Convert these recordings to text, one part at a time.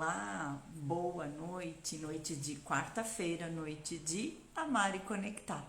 Olá, boa noite, noite de quarta-feira, noite de amar e conectar.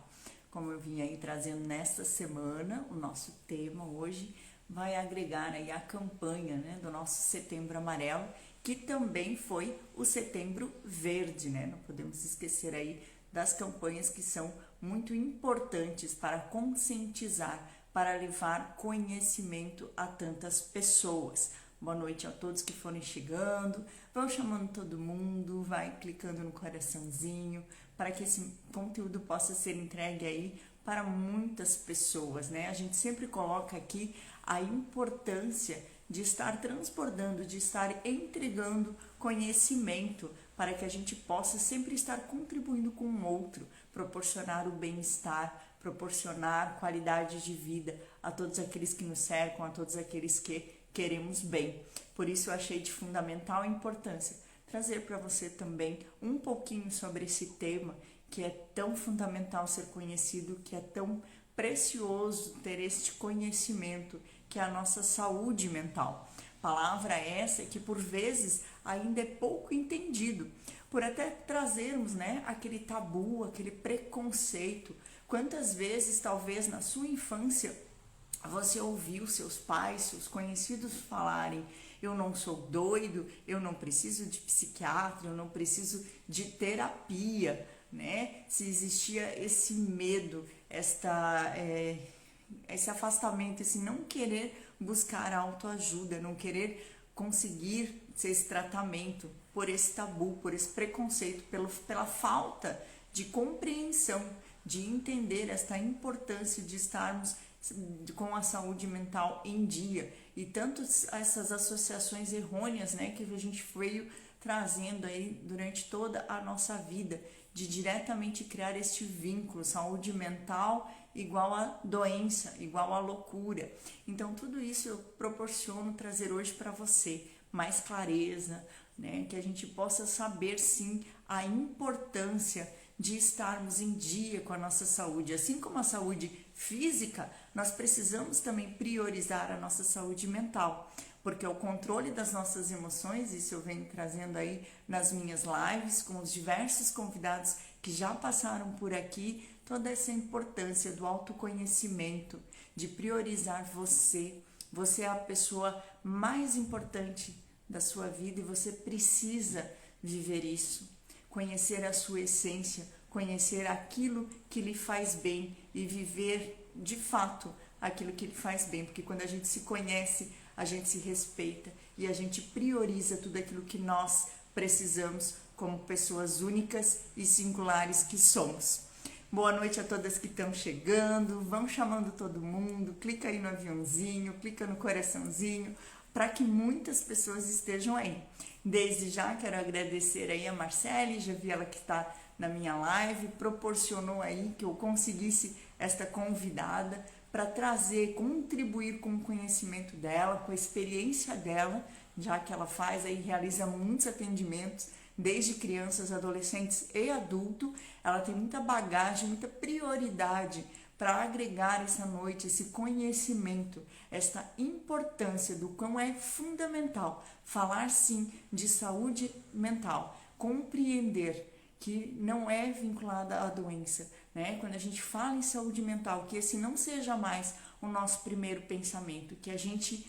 Como eu vim aí trazendo nesta semana, o nosso tema hoje vai agregar aí a campanha, do nosso Setembro Amarelo, que também foi o Setembro Verde, Não podemos esquecer aí das campanhas que são muito importantes para conscientizar, para levar conhecimento a tantas pessoas. Boa noite a todos que forem chegando, vão chamando todo mundo, vai clicando no coraçãozinho para que esse conteúdo possa ser entregue aí para muitas pessoas, A gente sempre coloca aqui a importância de estar transbordando, de estar entregando conhecimento para que a gente possa sempre estar contribuindo com o outro, proporcionar o bem-estar, proporcionar qualidade de vida a todos aqueles que nos cercam, a todos aqueles que queremos bem. Por isso eu achei de fundamental importância trazer para você também um pouquinho sobre esse tema que é tão fundamental ser conhecido, que é tão precioso ter este conhecimento, que é a nossa saúde mental. Palavra essa que por vezes ainda é pouco entendido, por até trazermos aquele tabu, aquele preconceito. Quantas vezes talvez na sua infância você ouviu seus pais, seus conhecidos falarem: eu não sou doido, eu não preciso de psiquiatra, eu não preciso de terapia, Se existia esse medo, esse afastamento, esse não querer buscar autoajuda, não querer conseguir esse tratamento por esse tabu, por esse preconceito, pela falta de compreensão, de entender esta importância de estarmos com a saúde mental em dia, e tanto essas associações errôneas que a gente veio trazendo aí durante toda a nossa vida, de diretamente criar este vínculo, saúde mental igual a doença, igual a loucura. Então tudo isso eu proporciono trazer hoje para você mais clareza, que a gente possa saber sim a importância de estarmos em dia com a nossa saúde. Assim como a saúde física, nós precisamos também priorizar a nossa saúde mental, porque o controle das nossas emoções, isso eu venho trazendo aí nas minhas lives com os diversos convidados que já passaram por aqui, toda essa importância do autoconhecimento, de priorizar você. Você é a pessoa mais importante da sua vida e você precisa viver isso. Conhecer a sua essência, conhecer aquilo que lhe faz bem e viver de fato aquilo que lhe faz bem, porque quando a gente se conhece, a gente se respeita e a gente prioriza tudo aquilo que nós precisamos como pessoas únicas e singulares que somos. Boa noite a todas que estão chegando, vão chamando todo mundo, clica aí no aviãozinho, clica no coraçãozinho, para que muitas pessoas estejam aí. Desde já quero agradecer aí a Marcele, já vi ela que está na minha live, proporcionou aí que eu conseguisse esta convidada para trazer, contribuir com o conhecimento dela, com a experiência dela, já que ela faz aí, realiza muitos atendimentos, desde crianças, adolescentes e adulto. Ela tem muita bagagem, muita prioridade para agregar essa noite, esse conhecimento, esta importância do quão é fundamental falar sim de saúde mental, compreender que não é vinculada à doença, Quando a gente fala em saúde mental, que esse não seja mais o nosso primeiro pensamento, que a gente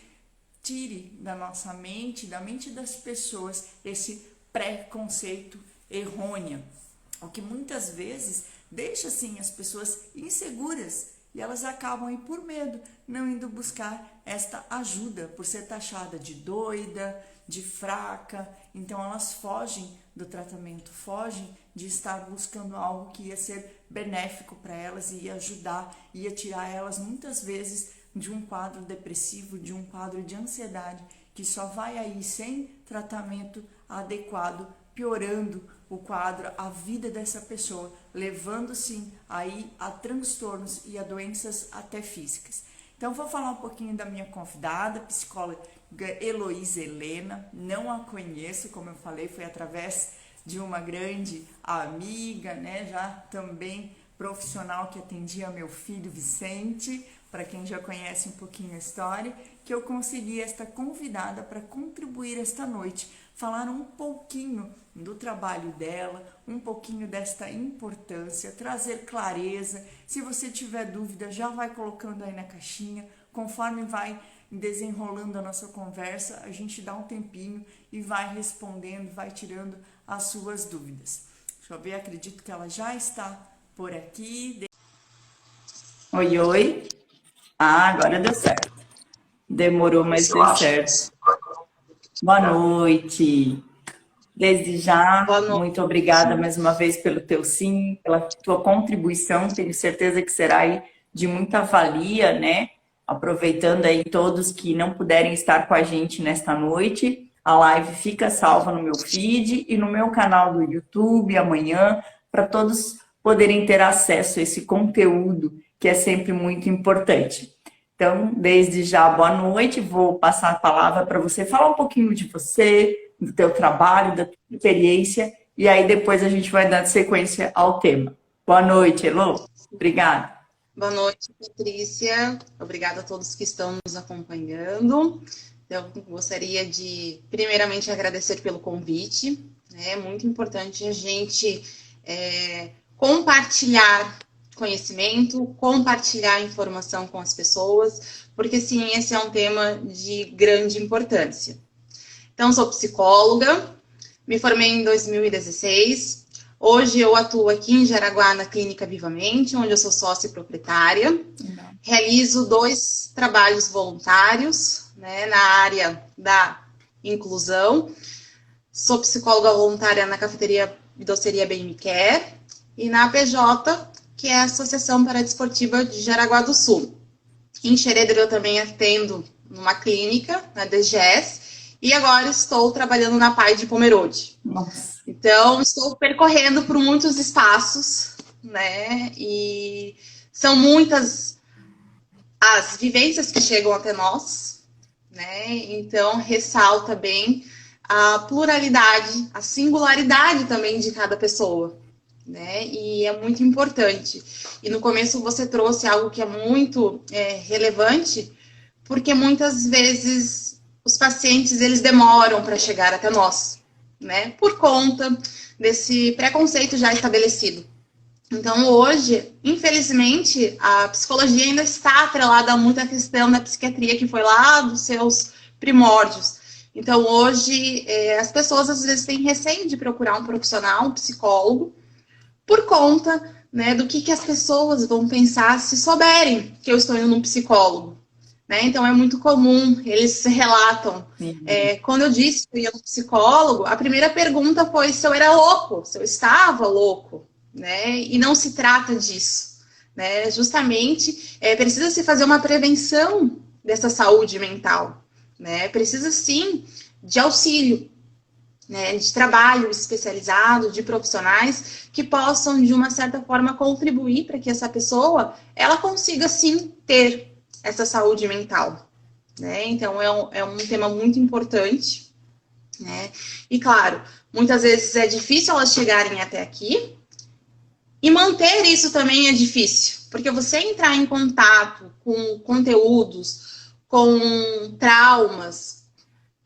tire da nossa mente, da mente das pessoas, esse preconceito errôneo, o que muitas vezes deixa assim as pessoas inseguras e elas acabam aí por medo não indo buscar esta ajuda, por ser taxada de doida, de fraca. Então elas fogem do tratamento, fogem de estar buscando algo que ia ser benéfico para elas e ia ajudar, ia tirar elas muitas vezes de um quadro depressivo, de um quadro de ansiedade, que só vai aí sem tratamento adequado, piorando o quadro, a vida dessa pessoa, levando sim aí a transtornos e a doenças até físicas. Então vou falar um pouquinho da minha convidada, psicóloga Heloísa Helena. Não a conheço, como eu falei, foi através de uma grande amiga, já também profissional que atendia meu filho Vicente, para quem já conhece um pouquinho a história, que eu consegui esta convidada para contribuir esta noite, falar um pouquinho do trabalho dela, um pouquinho desta importância, trazer clareza. Se você tiver dúvida, já vai colocando aí na caixinha, conforme vai desenrolando a nossa conversa, a gente dá um tempinho e vai respondendo, vai tirando as suas dúvidas. Deixa eu ver, acredito que ela já está por aqui. Oi, oi. Ah, agora deu certo. Demorou, mas deu certo. Boa noite. Desde já, muito obrigada mais uma vez pelo teu sim, pela tua contribuição. Tenho certeza que será aí de muita valia, né? Aproveitando aí todos que não puderem estar com a gente nesta noite, a live fica salva no meu feed e no meu canal do YouTube amanhã, para todos poderem ter acesso a esse conteúdo que é sempre muito importante. Então, desde já, boa noite. Vou passar a palavra para você falar um pouquinho de você, do teu trabalho, da tua experiência, e aí depois a gente vai dando sequência ao tema. Boa noite, Elô. Obrigada. Boa noite, Patrícia. Obrigada a todos que estão nos acompanhando. Eu gostaria de, primeiramente, agradecer pelo convite. É muito importante a gente compartilhar conhecimento, compartilhar informação com as pessoas, porque, sim, esse é um tema de grande importância. Então, sou psicóloga, me formei em 2016. Hoje eu atuo aqui em Jaraguá, na Clínica Vivamente, onde eu sou sócia e proprietária. Realizo 2 trabalhos voluntários, né, na área da inclusão. Sou psicóloga voluntária na Cafeteria e Doceria Bem Me Quer e na APJ, que é a Associação Paradesportiva de Jaraguá do Sul. Em Xereder eu também atendo numa clínica, na DGS, e agora estou trabalhando na PAI de Pomerode. Nossa. Então, estou percorrendo por muitos espaços, né? E são muitas as vivências que chegam até nós, né? Então, ressalta bem a pluralidade, a singularidade também de cada pessoa, né? E é muito importante. E no começo você trouxe algo que é muito relevante, porque muitas vezes os pacientes eles demoram para chegar até nós, né? Por conta desse preconceito já estabelecido. Então, hoje, infelizmente, a psicologia ainda está atrelada a muita questão da psiquiatria que foi lá dos seus primórdios. Então, hoje, as pessoas às vezes têm receio de procurar um profissional, um psicólogo, por conta, né, do que as pessoas vão pensar se souberem que eu estou indo num psicólogo. Né? Então, é muito comum, eles relatam. Quando eu disse que eu ia no psicólogo, a primeira pergunta foi se eu era louco, se eu estava louco. Né? E não se trata disso. Né? Justamente, precisa se fazer uma prevenção dessa saúde mental. Né? Precisa, sim, de auxílio, né? De trabalho especializado, de profissionais que possam, de uma certa forma, contribuir para que essa pessoa ela consiga, sim, ter essa saúde mental, né? Então, é um tema muito importante, né? E, claro, muitas vezes é difícil elas chegarem até aqui e manter isso também é difícil, porque você entrar em contato com conteúdos, com traumas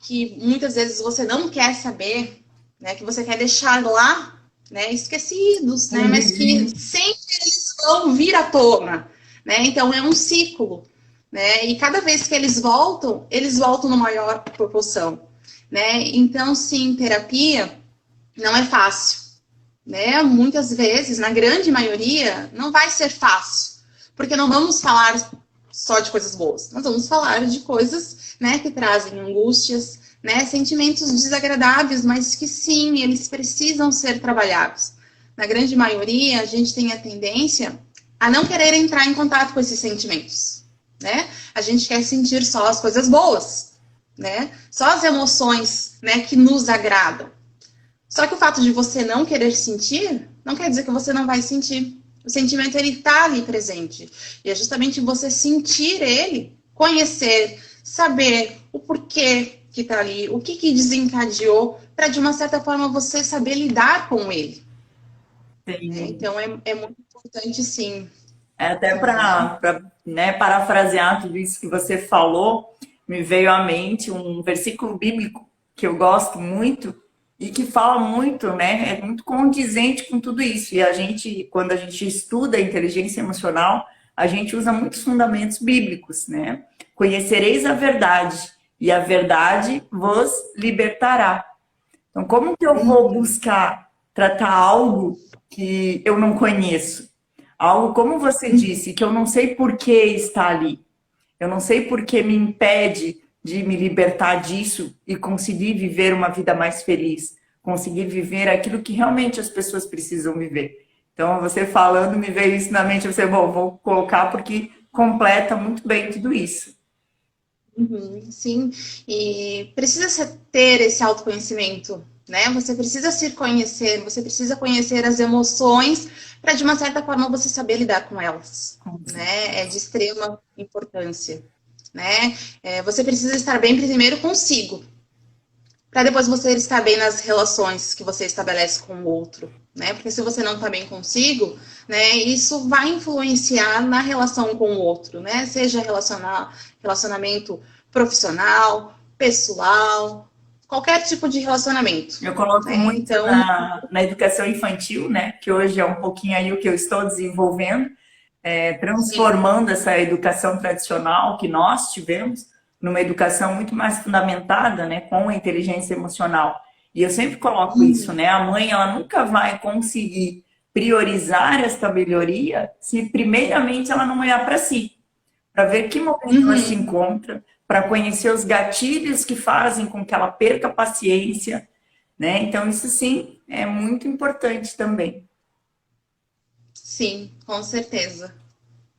que muitas vezes você não quer saber, né? Que você quer deixar lá, né? Esquecidos, né? Mas que sempre eles vão vir à tona, né? Então, é um ciclo. Né? E cada vez que eles voltam numa maior proporção, né? Então, sim, terapia não é fácil, né? Muitas vezes, na grande maioria, não vai ser fácil, porque não vamos falar só de coisas boas, nós vamos falar de coisas, né, que trazem angústias, né, sentimentos desagradáveis, mas que sim, eles precisam ser trabalhados. Na grande maioria, a gente tem a tendência a não querer entrar em contato com esses sentimentos. Né? A gente quer sentir só as coisas boas, né? Só as emoções, né, que nos agradam. Só que o fato de você não querer sentir, não quer dizer que você não vai sentir. O sentimento, ele está ali presente. E é justamente você sentir ele, conhecer, saber o porquê que está ali, o que desencadeou, para de uma certa forma você saber lidar com ele. Né? Então, é muito importante, sim. Até para né, parafrasear tudo isso que você falou, me veio à mente um versículo bíblico que eu gosto muito e que fala muito, né? É muito condizente com tudo isso. E a gente, quando a gente estuda a inteligência emocional, a gente usa muitos fundamentos bíblicos, né? Conhecereis a verdade, e a verdade vos libertará. Então, como que eu vou buscar tratar algo que eu não conheço? Algo, como você disse, que eu não sei por que está ali. Eu não sei por que me impede de me libertar disso e conseguir viver uma vida mais feliz, conseguir viver aquilo que realmente as pessoas precisam viver. Então, você falando, me veio isso na mente, você, bom, vou colocar porque completa muito bem tudo isso. Uhum, sim, e precisa ter esse autoconhecimento, né? Você precisa se conhecer, você precisa conhecer as emoções para, de uma certa forma, você saber lidar com elas, né? É de extrema importância, né? Você precisa estar bem primeiro consigo, para depois você estar bem nas relações que você estabelece com o outro, né? Porque se você não está bem consigo, né, isso vai influenciar na relação com o outro, né? Seja relacionamento profissional, pessoal, qualquer tipo de relacionamento, Eu coloco né? muito Então, na educação infantil, né? Que hoje é um pouquinho aí o que eu estou desenvolvendo, sim. transformando essa educação tradicional que nós tivemos numa educação muito mais fundamentada, né, com a inteligência emocional. E eu sempre coloco isso, né? A mãe, ela nunca vai conseguir priorizar esta melhoria se primeiramente ela não olhar para si, para ver que momento ela se Uhum. encontra, para conhecer os gatilhos que fazem com que ela perca a paciência, né? Então isso sim é muito importante também. Sim, com certeza.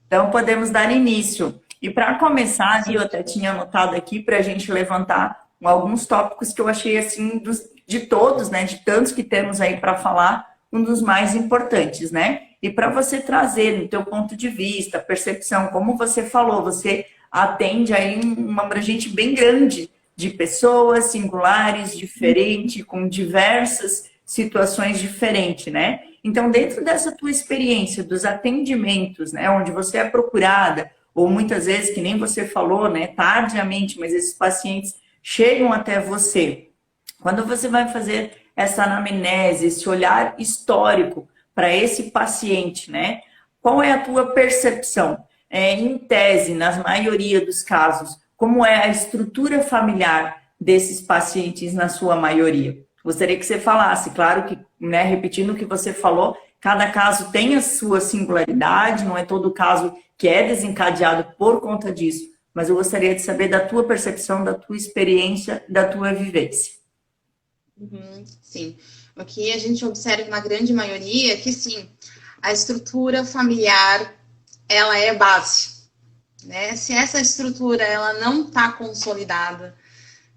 Então, podemos dar início. E para começar, eu até tinha anotado aqui para a gente levantar alguns tópicos que eu achei, assim, de todos, né, de tantos que temos aí para falar, um dos mais importantes, né? E para você trazer no teu ponto de vista, percepção, como você falou, você atende aí uma abrangente bem grande de pessoas singulares, diferentes, com diversas situações diferentes, né? Então, dentro dessa tua experiência dos atendimentos, né, onde você é procurada, ou muitas vezes, que nem você falou, né, tardiamente, mas esses pacientes chegam até você. Quando você vai fazer essa anamnese, esse olhar histórico para esse paciente, né, qual é a tua percepção? Em tese, na maioria dos casos, como é a estrutura familiar desses pacientes na sua maioria? Gostaria que você falasse, claro que, né, repetindo o que você falou, cada caso tem a sua singularidade, não é todo caso que é desencadeado por conta disso, mas eu gostaria de saber da tua percepção, da tua experiência, da tua vivência. Uhum, sim. O que a gente observa na grande maioria é que sim, a estrutura familiar ela é base, né? Se essa estrutura ela não está consolidada,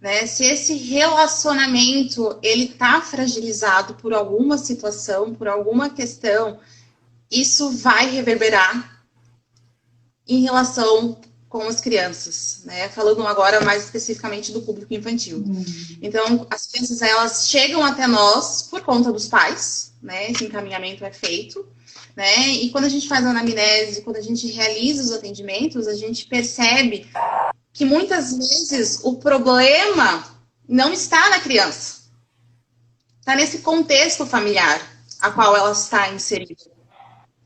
né? Se esse relacionamento ele está fragilizado por alguma situação, por alguma questão, isso vai reverberar em relação com as crianças, né? Falando agora mais especificamente do público infantil. Então, as crianças elas chegam até nós por conta dos pais, né? Esse encaminhamento é feito, né? E quando a gente faz a anamnese, quando a gente realiza os atendimentos, a gente percebe que muitas vezes o problema não está na criança, está nesse contexto familiar a qual ela está inserida,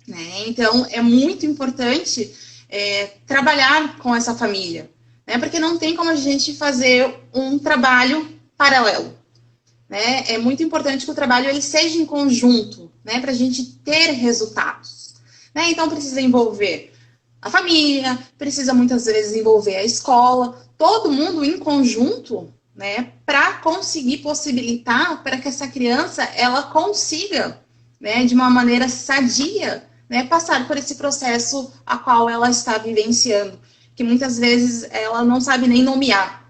né? Então, é muito importante trabalhar com essa família, né? Porque não tem como a gente fazer um trabalho paralelo, né? É muito importante que o trabalho ele seja em conjunto, né? Para a gente ter resultados, né? Então, precisa envolver a família, precisa muitas vezes envolver a escola, todo mundo em conjunto, né? Para conseguir possibilitar para que essa criança ela consiga, né? De uma maneira sadia, né, passar por esse processo a qual ela está vivenciando, que muitas vezes ela não sabe nem nomear,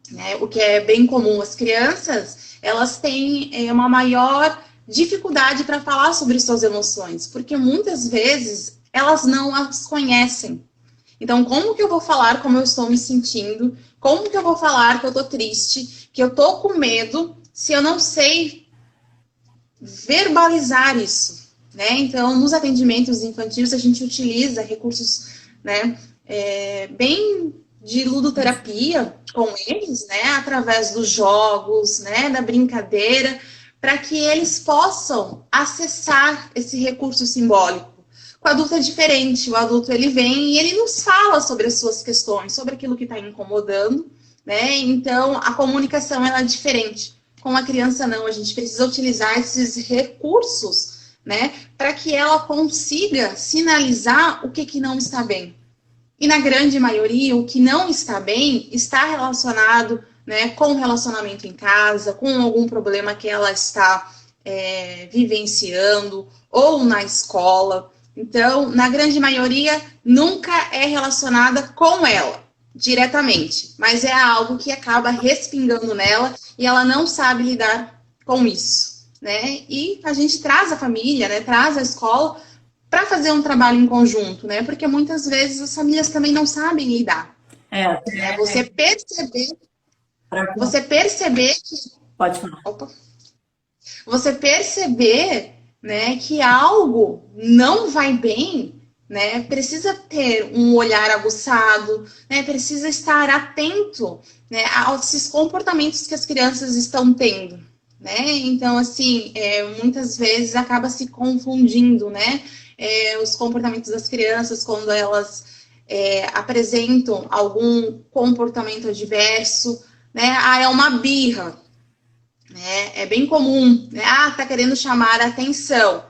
né, o que é bem comum. As crianças, elas têm uma maior dificuldade para falar sobre suas emoções, porque muitas vezes elas não as conhecem. Então, como que eu vou falar como eu estou me sentindo? Como que eu vou falar que eu estou triste, que eu estou com medo, se eu não sei verbalizar isso? Né? Então, nos atendimentos infantis, a gente utiliza recursos, né, bem de ludoterapia com eles, né, através dos jogos, né, da brincadeira, para que eles possam acessar esse recurso simbólico. Com o adulto é diferente, o adulto ele vem e ele nos fala sobre as suas questões, sobre aquilo que está incomodando, né? Então a comunicação ela é diferente. Com a criança não, a gente precisa utilizar esses recursos, né, para que ela consiga sinalizar o que não está bem. E na grande maioria, o que não está bem está relacionado, né, com o relacionamento em casa, com algum problema que ela está vivenciando, ou na escola. Então, na grande maioria, nunca é relacionada com ela, diretamente. Mas é algo que acaba respingando nela e ela não sabe lidar com isso, né? E a gente traz a família, né, traz a escola para fazer um trabalho em conjunto, né? Porque muitas vezes as famílias também não sabem lidar. Né? Você perceber que... Pode falar. Opa. Você perceber, né, que algo não vai bem, né? Precisa ter um olhar aguçado, né? Precisa estar atento, né, aos comportamentos que as crianças estão tendo, né? Então, assim, muitas vezes acaba se confundindo, né? Os comportamentos das crianças quando elas apresentam algum comportamento adverso, né? É uma birra, né? É bem comum, né? Tá querendo chamar a atenção.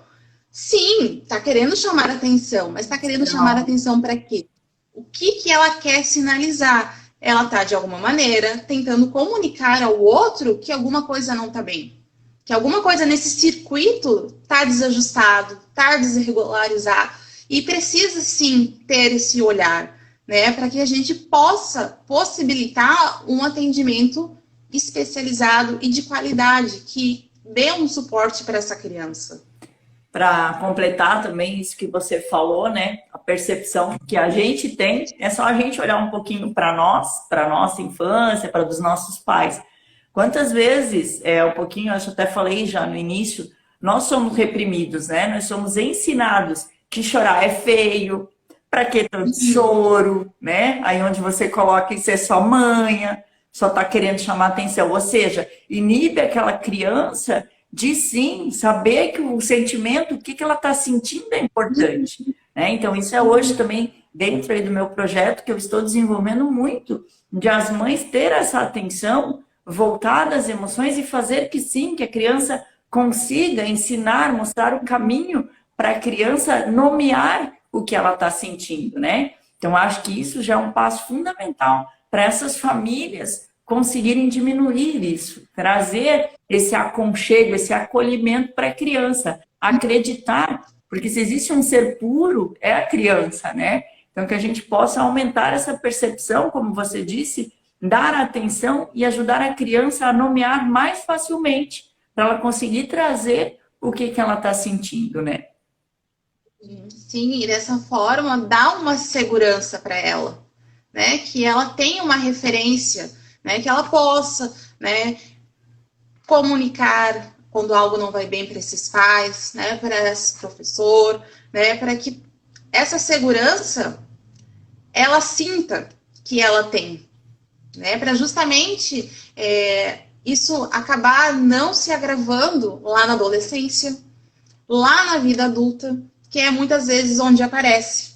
Sim, tá querendo chamar a atenção, mas tá querendo chamar a atenção para quê? O que ela quer sinalizar? Ela tá, de alguma maneira, tentando comunicar ao outro que alguma coisa não tá bem. Que alguma coisa nesse circuito tá desajustado, tá desregularizado. E precisa, sim, ter esse olhar, né? Para que a gente possa possibilitar um atendimento especializado e de qualidade, que dê um suporte para essa criança. Para completar também isso que você falou, né? A percepção que a gente tem, é só a gente olhar um pouquinho para nós, para nossa infância, para dos nossos pais. Quantas vezes, um pouquinho, acho que até falei já no início, nós somos reprimidos, né? Nós somos ensinados que chorar é feio, para que tanto choro, né? Aí onde você coloca isso é só manha, só está querendo chamar atenção. Ou seja, inibe aquela criança de sim saber que o sentimento, o que ela está sentindo é importante, né? Então isso é hoje também dentro aí do meu projeto que eu estou desenvolvendo muito, de as mães ter essa atenção voltada às emoções e fazer que sim, que a criança consiga ensinar, mostrar o caminho para a criança nomear o que ela está sentindo, né? Então acho que isso já é um passo fundamental para essas famílias conseguirem diminuir isso, trazer esse aconchego, esse acolhimento para a criança, acreditar, porque se existe um ser puro, é a criança, né? Então que a gente possa aumentar essa percepção, como você disse, dar atenção e ajudar a criança a nomear mais facilmente, para ela conseguir trazer o que ela está sentindo, né? Sim, e dessa forma dá uma segurança para ela, né? Que ela tenha uma referência, né? Que ela possa, né, comunicar quando algo não vai bem para esses pais, né? Para esse professor, né? Para que essa segurança ela sinta que ela tem, né? Para justamente isso acabar não se agravando lá na adolescência, lá na vida adulta, que é muitas vezes onde aparece,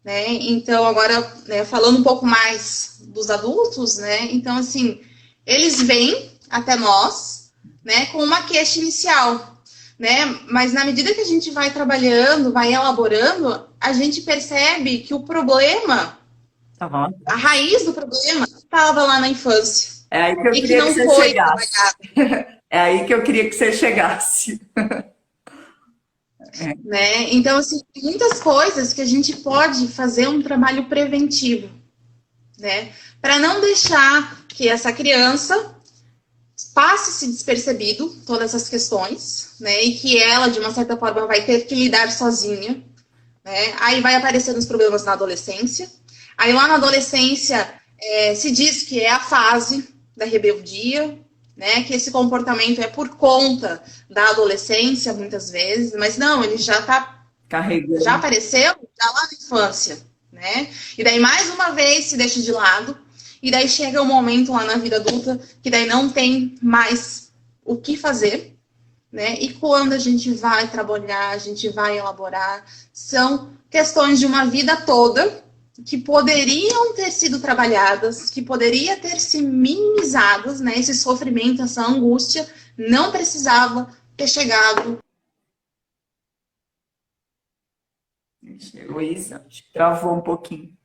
né? Então, agora, né, falando um pouco mais dos adultos, né? Então, assim, eles vêm até nós, né, com uma queixa inicial, né? Mas na medida que a gente vai trabalhando, vai elaborando, a gente percebe que o problema, a raiz do problema, estava lá na infância. É aí que eu queria que você chegasse. É aí que eu queria que você chegasse. Né? Então, assim, tem muitas coisas que a gente pode fazer um trabalho preventivo, né? Para não deixar que essa criança passe-se despercebido todas essas questões, né? E que ela, de uma certa forma, vai ter que lidar sozinha, né? Aí vai aparecendo os problemas na adolescência. Aí lá na adolescência se diz que é a fase da rebeldia, né, que esse comportamento é por conta da adolescência, muitas vezes, mas não, ele já está carregando. Já apareceu já lá na infância, né? E daí, mais uma vez, se deixa de lado. E daí chega um momento lá na vida adulta que daí não tem mais o que fazer, né? E quando a gente vai trabalhar, a gente vai elaborar, são questões de uma vida toda que poderiam ter sido trabalhadas, que poderia ter se minimizadas, né? Esse sofrimento, essa angústia, não precisava ter chegado. Luísa, acho que travou um pouquinho.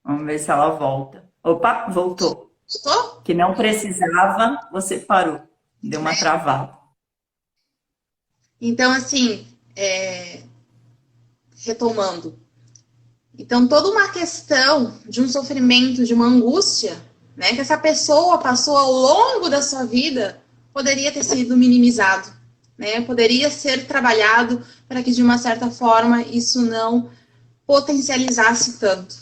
Vamos ver se ela volta. Opa, voltou. Estou? Que não precisava, você parou. Deu uma travada. Então, assim, retomando. Então, toda uma questão de um sofrimento, de uma angústia, né, que essa pessoa passou ao longo da sua vida, poderia ter sido minimizado, né? Poderia ser trabalhado para que, de uma certa forma, isso não potencializasse tanto.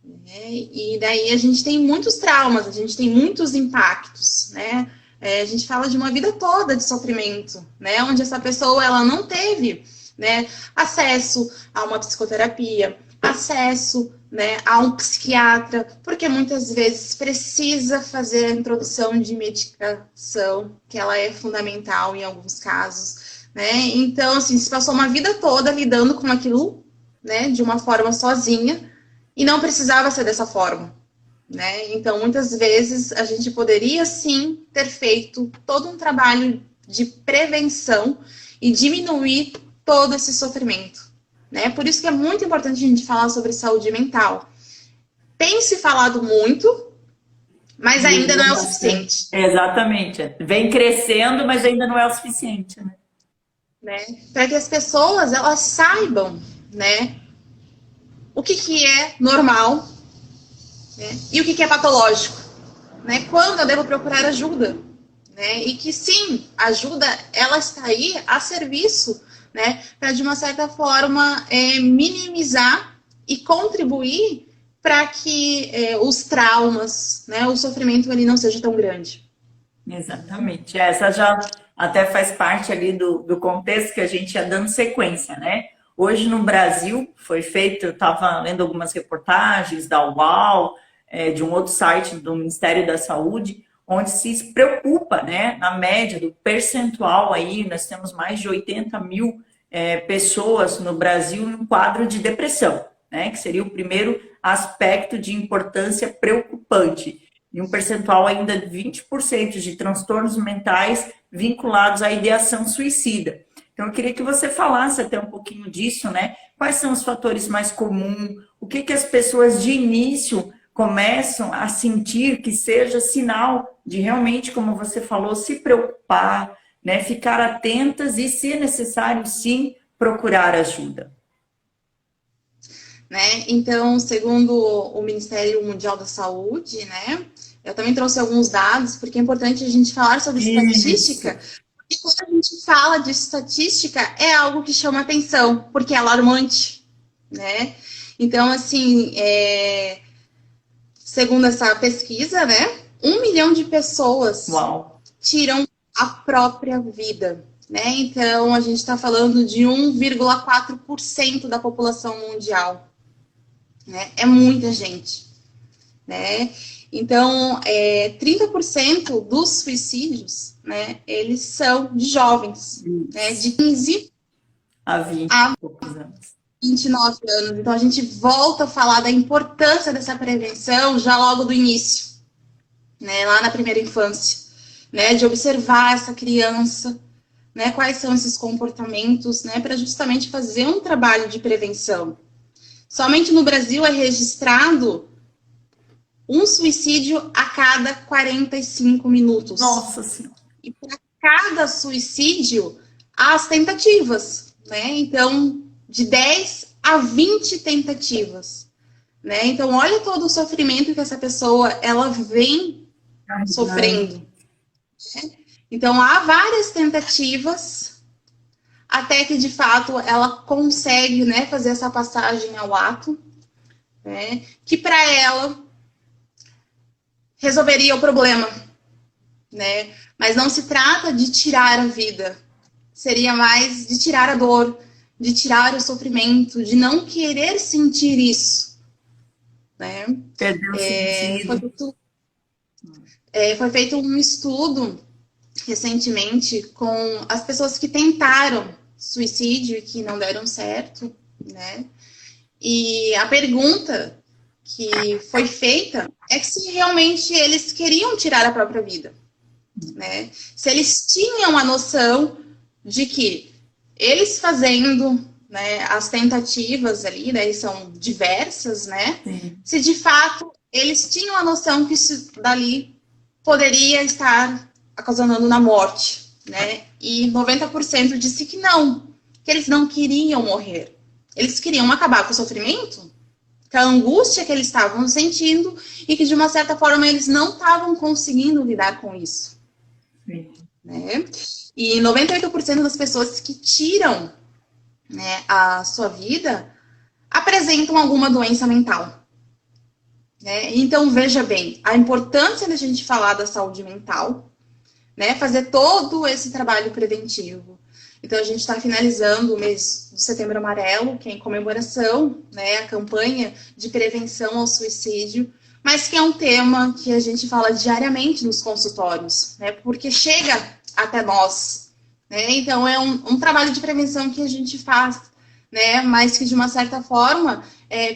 Né? E daí a gente tem muitos traumas, a gente tem muitos impactos, né? A gente fala de uma vida toda de sofrimento, né? Onde essa pessoa ela não teve, né, acesso a uma psicoterapia, acesso, né, a um psiquiatra, porque muitas vezes precisa fazer a introdução de medicação, que ela é fundamental em alguns casos, né? Então, assim, se passou uma vida toda lidando com aquilo, né, de uma forma sozinha, e não precisava ser dessa forma, né? Então, muitas vezes, a gente poderia, sim, ter feito todo um trabalho de prevenção e diminuir todo esse sofrimento, né? Por isso que é muito importante a gente falar sobre saúde mental. Tem se falado muito, mas ainda não é o suficiente. Exatamente. Vem crescendo, mas ainda não é o suficiente, né? Para que as pessoas, elas saibam, né, o que é normal, né, e o que é patológico, né? Quando eu devo procurar ajuda, né? E que sim, a ajuda ela está aí a serviço, né? Para de uma certa forma minimizar e contribuir para que os traumas, né, o sofrimento ele não seja tão grande. Exatamente. Essa já até faz parte ali do contexto que a gente ia dando sequência, né? Hoje no Brasil foi feito, eu estava lendo algumas reportagens da UAU, de um outro site do Ministério da Saúde, onde se preocupa, né, na média do percentual aí, nós temos mais de 80 mil pessoas no Brasil em um quadro de depressão, né, que seria o primeiro aspecto de importância preocupante. E um percentual ainda de 20% de transtornos mentais vinculados à ideação suicida. Então, eu queria que você falasse até um pouquinho disso, né? Quais são os fatores mais comuns? O que as pessoas de início começam a sentir que seja sinal de realmente, como você falou, se preocupar, né? Ficar atentas e, se necessário, sim, procurar ajuda. Né? Então, segundo o Ministério Mundial da Saúde, né? Eu também trouxe alguns dados, porque é importante a gente falar sobre estatística. E quando a gente fala de estatística, é algo que chama atenção, porque é alarmante, né? Então, assim, segundo essa pesquisa, né? 1 milhão de pessoas tiram a própria vida, né? Então, a gente está falando de 1,4% da população mundial, né? É muita gente, né? Então, 30% dos suicídios, né, eles são de jovens, né, de 15 a 20 anos. 29 anos. Então, a gente volta a falar da importância dessa prevenção já logo do início, né, lá na primeira infância, né, de observar essa criança, né, quais são esses comportamentos, né, para justamente fazer um trabalho de prevenção. Somente no Brasil é registrado um suicídio a cada 45 minutos. Nossa Senhora! E para cada suicídio, há as tentativas, né? Então, de 10 a 20 tentativas, né? Então, olha todo o sofrimento que essa pessoa, ela vem sofrendo. Né? Então, há várias tentativas até que, de fato, ela consegue, né, fazer essa passagem ao ato, né? Que para ela resolveria o problema, né? Mas não se trata de tirar a vida, seria mais de tirar a dor, de tirar o sofrimento, de não querer sentir isso, né? Perdeu o Foi sentido. feito, foi feito um estudo recentemente com as pessoas que tentaram suicídio e que não deram certo, né? E a pergunta que foi feita é que se realmente eles queriam tirar a própria vida, né? Se eles tinham a noção de que eles fazendo, né, as tentativas ali, daí são diversas, né? Sim. Se de fato eles tinham a noção que isso dali poderia estar ocasionando na morte, né? E 90% disse que não, que eles não queriam morrer. Eles queriam acabar com o sofrimento, com a angústia que eles estavam sentindo e que de uma certa forma eles não estavam conseguindo lidar com isso. Sim. Né? E 98% das pessoas que tiram, né, a sua vida apresentam alguma doença mental. Né? Então, veja bem, a importância da gente falar da saúde mental, né, fazer todo esse trabalho preventivo. Então, a gente está finalizando o mês do Setembro Amarelo, que é em comemoração, né, a campanha de prevenção ao suicídio, mas que é um tema que a gente fala diariamente nos consultórios, né, porque chega até nós. Né? Então, é um trabalho de prevenção que a gente faz, né, mas que, de uma certa forma,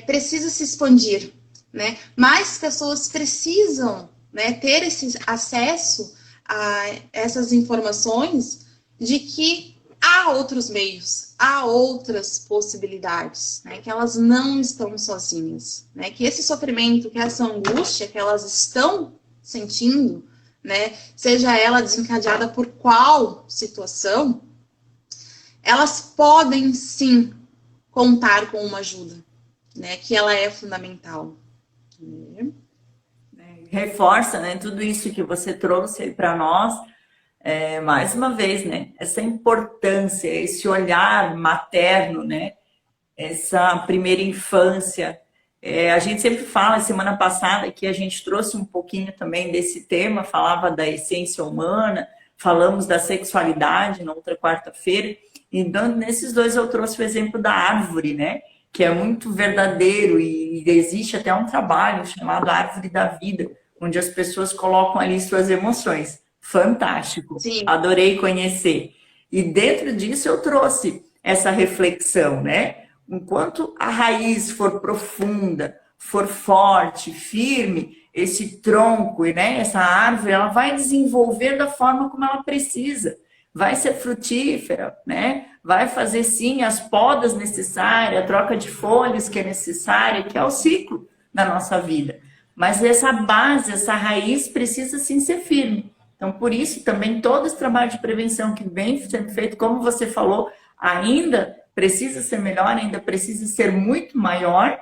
precisa se expandir. Né? Mais pessoas precisam, né, ter esse acesso a essas informações de que há outros meios, há outras possibilidades, né? Que elas não estão sozinhas, né? Que esse sofrimento, que essa angústia que elas estão sentindo, né? Seja ela desencadeada por qual situação, elas podem sim contar com uma ajuda, né? Que ela é fundamental. Reforça, né, tudo isso que você trouxe aí para nós, mais uma vez, né, essa importância, esse olhar materno, né, essa primeira infância. A gente sempre fala, semana passada, que a gente trouxe um pouquinho também desse tema, falava da essência humana, falamos da sexualidade na outra quarta-feira, então nesses dois eu trouxe o exemplo da árvore, né, que é muito verdadeiro e existe até um trabalho chamado Árvore da Vida, onde as pessoas colocam ali suas emoções. Fantástico, Sim. adorei conhecer. E dentro disso eu trouxe essa reflexão, né? Enquanto a raiz for profunda, for forte, firme, esse tronco, né, essa árvore, ela vai desenvolver da forma como ela precisa. Vai ser frutífera, né? Vai fazer sim as podas necessárias, a troca de folhas que é necessária, que é o ciclo da nossa vida. Mas essa base, essa raiz precisa sim ser firme. Então, por isso também todo esse trabalho de prevenção que vem sendo feito, como você falou, ainda precisa ser melhor, ainda precisa ser muito maior,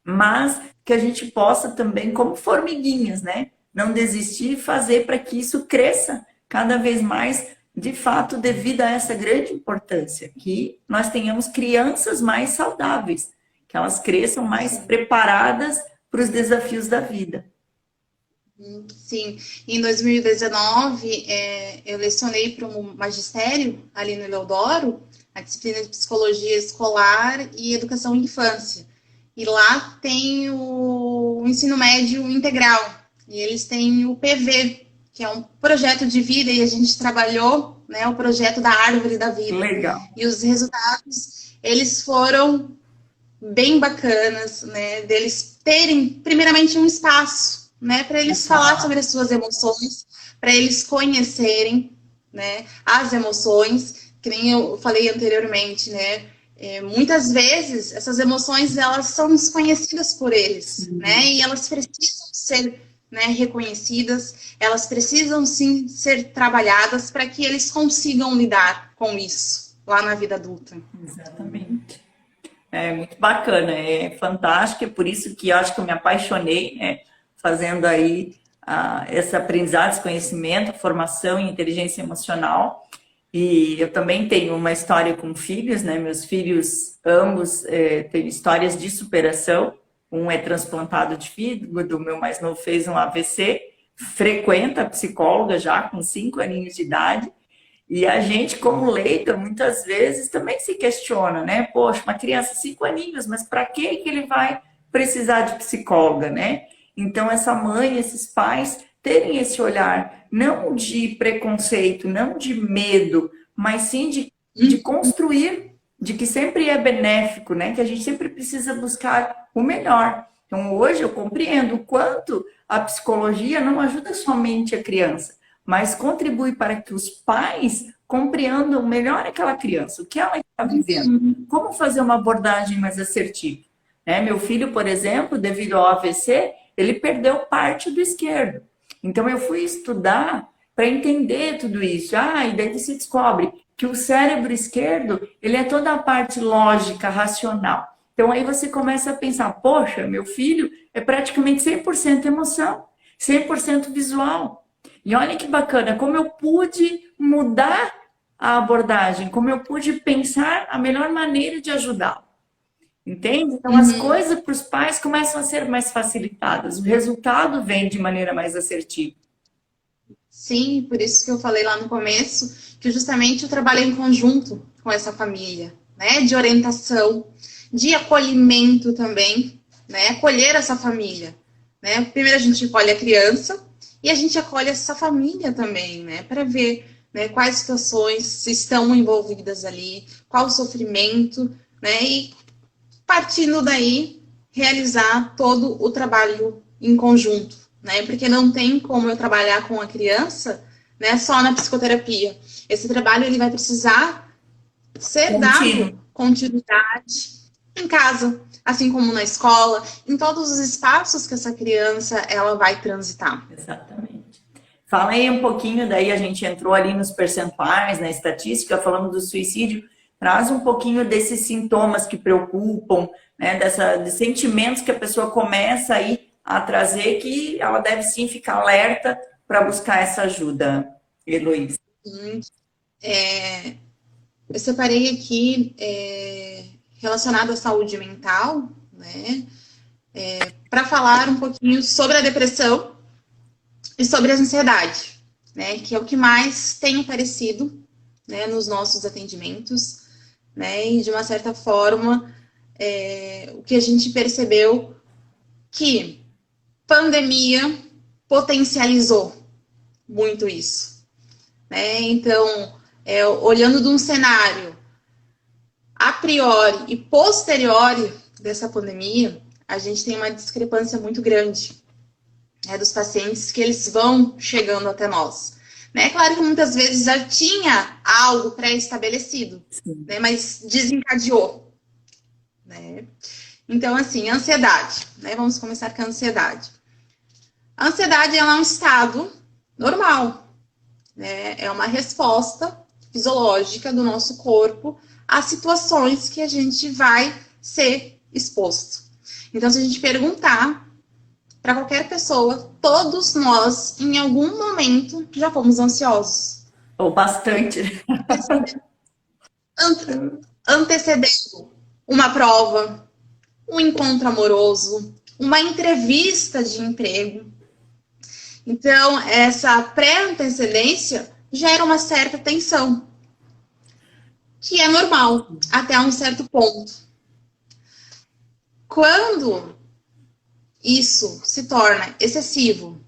mas que a gente possa também, como formiguinhas, né? Não desistir e fazer para que isso cresça cada vez mais, de fato, devido a essa grande importância, que nós tenhamos crianças mais saudáveis, que elas cresçam mais preparadas para os desafios da vida. Sim, em 2019 eu lecionei para um magistério ali no Eleodoro, a disciplina de psicologia escolar e educação em infância. E lá tem o ensino médio integral, e eles têm o PV, que é um projeto de vida, e a gente trabalhou, né, o projeto da árvore da vida. Legal. E os resultados, eles foram bem bacanas, né, deles terem, primeiramente, um espaço, né, para eles falar sobre as suas emoções, para eles conhecerem, né, as emoções, que nem eu falei anteriormente, né, muitas vezes essas emoções elas são desconhecidas por eles, né, e elas precisam ser, né, reconhecidas, elas precisam sim ser trabalhadas para que eles consigam lidar com isso lá na vida adulta. Exatamente. É muito bacana, é fantástico, é por isso que eu acho que eu me apaixonei, né, fazendo aí esse aprendizado, esse conhecimento, formação em inteligência emocional. E eu também tenho uma história com filhos, né? Meus filhos, ambos, têm histórias de superação. Um é transplantado de fígado, o meu mais novo fez um AVC, frequenta a psicóloga já com 5 aninhos de idade. E a gente, como leiga, muitas vezes também se questiona, né? Poxa, uma criança 5 aninhos, mas para que ele vai precisar de psicóloga, né? Então, essa mãe, esses pais terem esse olhar, não de preconceito, não de medo, mas sim de construir, de que sempre é benéfico, né? Que a gente sempre precisa buscar o melhor. Então, hoje eu compreendo o quanto a psicologia não ajuda somente a criança, mas contribui para que os pais compreendam melhor aquela criança, o que ela está vivendo, como fazer uma abordagem mais assertiva. Né? Meu filho, por exemplo, devido ao AVC, ele perdeu parte do esquerdo. Então, eu fui estudar para entender tudo isso. E daí você descobre que o cérebro esquerdo, ele é toda a parte lógica, racional. Então, aí você começa a pensar, poxa, meu filho é praticamente 100% emoção, 100% visual. E olha que bacana, como eu pude mudar a abordagem, como eu pude pensar a melhor maneira de ajudá-lo. Entende? Então, as coisas para os pais começam a ser mais facilitadas, o resultado vem de maneira mais assertiva. Sim, por isso que eu falei lá no começo que justamente eu trabalho em conjunto com essa família, né? De orientação, de acolhimento também, né? Acolher essa família, né? Primeiro a gente acolhe a criança e a gente acolhe essa família também, né? Para ver, né, quais situações estão envolvidas ali, qual o sofrimento, né? E partindo daí, realizar todo o trabalho em conjunto, né? Porque não tem como eu trabalhar com a criança, né, só na psicoterapia. Esse trabalho ele vai precisar ser dado continuidade em casa, assim como na escola, em todos os espaços que essa criança ela vai transitar. Exatamente. Fala aí um pouquinho, daí a gente entrou ali nos percentuais, na estatística, falando do suicídio. Traz um pouquinho desses sintomas que preocupam, né, de sentimentos que a pessoa começa aí a trazer, que ela deve sim ficar alerta para buscar essa ajuda, Heloísa. Eu separei aqui relacionado à saúde mental, né, para falar um pouquinho sobre a depressão e sobre a ansiedade, né, que é o que mais tem aparecido, né, nos nossos atendimentos, né, e de uma certa forma, o que a gente percebeu que pandemia potencializou muito isso, né? Então, olhando de um cenário a priori e posteriori dessa pandemia, a gente tem uma discrepância muito grande, né, dos pacientes que eles vão chegando até nós. Né? É claro que muitas vezes já tinha algo pré-estabelecido, né, mas desencadeou. Né? Então, assim, ansiedade. Né? Vamos começar com a ansiedade. A ansiedade ela é um estado normal. Né? É uma resposta fisiológica do nosso corpo a situações que a gente vai ser exposto. Então, se a gente perguntar para qualquer pessoa, todos nós, em algum momento, já fomos ansiosos. Ou bastante. Antecedendo uma prova, um encontro amoroso, uma entrevista de emprego. Então, essa pré-antecedência gera uma certa tensão, que é normal até um certo ponto. Quando isso se torna excessivo,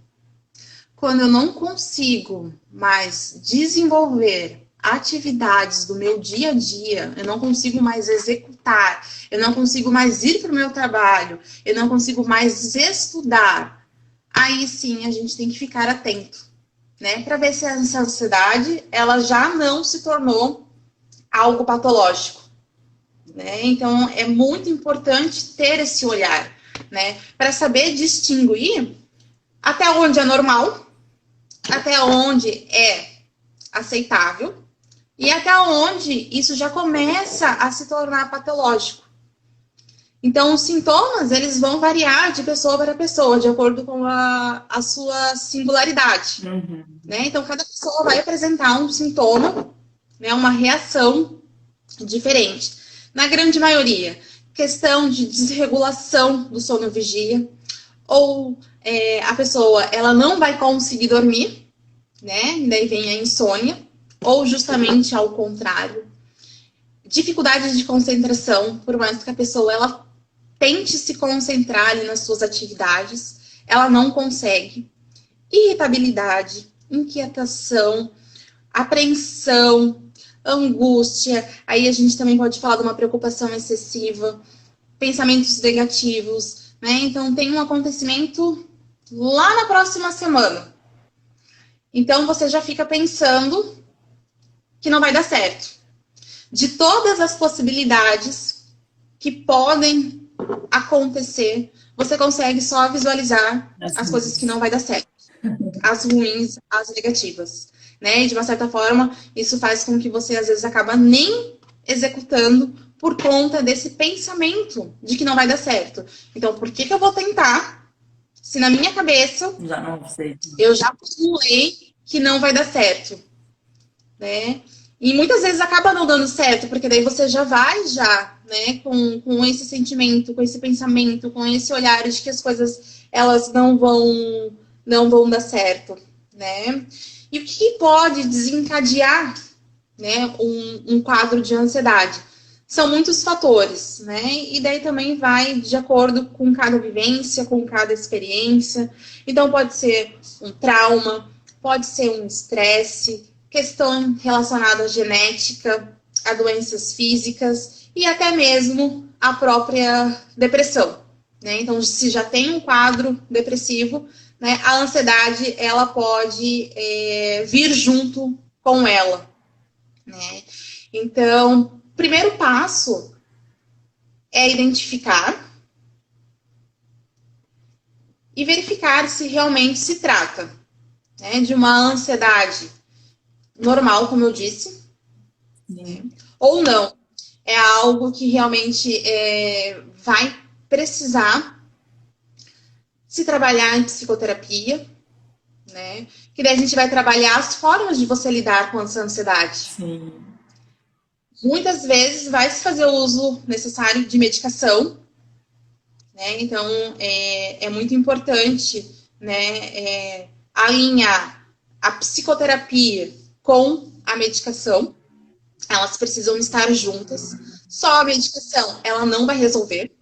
quando eu não consigo mais desenvolver atividades do meu dia a dia, eu não consigo mais executar, eu não consigo mais ir para o meu trabalho, eu não consigo mais estudar, aí sim a gente tem que ficar atento, né? Para ver se essa ansiedade ela já não se tornou algo patológico, né? Então é muito importante ter esse olhar, né? Para saber distinguir até onde é normal, até onde é aceitável e até onde isso já começa a se tornar patológico. Então, os sintomas, eles vão variar de pessoa para pessoa, de acordo com a sua singularidade. Né? Então, cada pessoa vai apresentar um sintoma, né, uma reação diferente. Na grande maioria, questão de desregulação do sono-vigia, ou a pessoa ela não vai conseguir dormir, né? E daí vem a insônia, ou justamente ao contrário. Dificuldade de concentração, por mais que a pessoa ela tente se concentrar ali nas suas atividades, ela não consegue. Irritabilidade, inquietação, apreensão, angústia. Aí a gente também pode falar de uma preocupação excessiva, pensamentos negativos, né? Então tem um acontecimento lá na próxima semana. Então você já fica pensando que não vai dar certo. De todas as possibilidades que podem acontecer, você consegue só visualizar as coisas que não vai dar certo. As ruins, as negativas. Né? E de uma certa forma, isso faz com que você às vezes acaba nem executando por conta desse pensamento de que não vai dar certo. Então, por que eu vou tentar se na minha cabeça Já não sei. eu já postulei que não vai dar certo? Né? E muitas vezes acaba não dando certo, porque daí você já vai né, com esse sentimento, com esse pensamento, com esse olhar de que as coisas elas não vão dar certo, né? E o que pode desencadear, né, um quadro de ansiedade? São muitos fatores, né? E daí também vai de acordo com cada vivência, com cada experiência. Então pode ser um trauma, pode ser um estresse, questão relacionada à genética, a doenças físicas e até mesmo a própria depressão, né? Então, se já tem um quadro depressivo, né, a ansiedade ela pode vir junto com ela, né? Então, o primeiro passo é identificar e verificar se realmente se trata, né, de uma ansiedade normal, como eu disse, né, ou não. É algo que realmente vai precisar se trabalhar em psicoterapia, né? Que daí a gente vai trabalhar as formas de você lidar com essa ansiedade. Sim. Muitas vezes vai se fazer o uso necessário de medicação, né? Então é muito importante, né, alinhar a psicoterapia com a medicação. Elas precisam estar juntas. Só a medicação ela não vai resolver.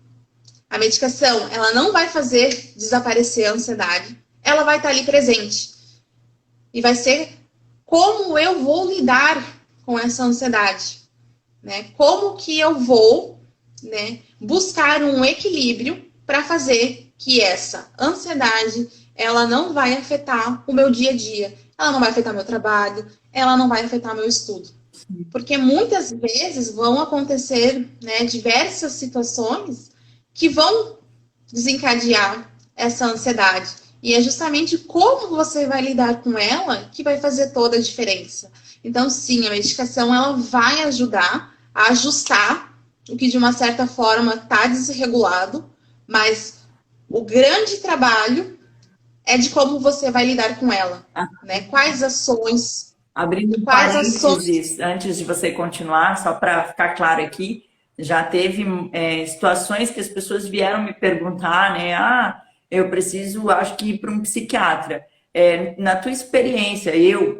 A medicação, ela não vai fazer desaparecer a ansiedade. Ela vai estar ali presente. E vai ser como eu vou lidar com essa ansiedade. Né? Como que eu vou, né, buscar um equilíbrio para fazer que essa ansiedade, ela não vai afetar o meu dia a dia. Ela não vai afetar meu trabalho. Ela não vai afetar meu estudo. Porque muitas vezes vão acontecer, né, diversas situações que vão desencadear essa ansiedade. E é justamente como você vai lidar com ela que vai fazer toda a diferença. Então, sim, a medicação ela vai ajudar a ajustar o que de uma certa forma está desregulado, mas o grande trabalho é de como você vai lidar com ela, né? Quais ações... Abrindo parênteses, antes de você continuar, só para ficar claro aqui, já teve situações que as pessoas vieram me perguntar, né? Ah, eu preciso, acho que ir para um psiquiatra. Na tua experiência,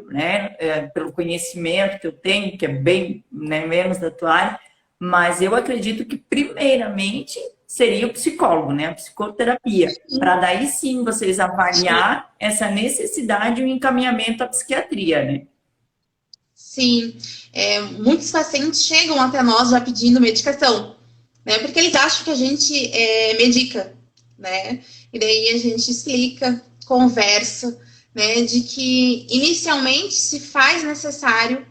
né, pelo conhecimento que eu tenho, que é bem, né, menos da tua área, mas eu acredito que primeiramente seria o psicólogo, né, a psicoterapia, para daí sim vocês avaliar essa necessidade e o encaminhamento à psiquiatria, né? Sim, muitos pacientes chegam até nós já pedindo medicação, né? Porque eles acham que a gente medica, né? E daí a gente explica, conversa, né? De que inicialmente se faz necessário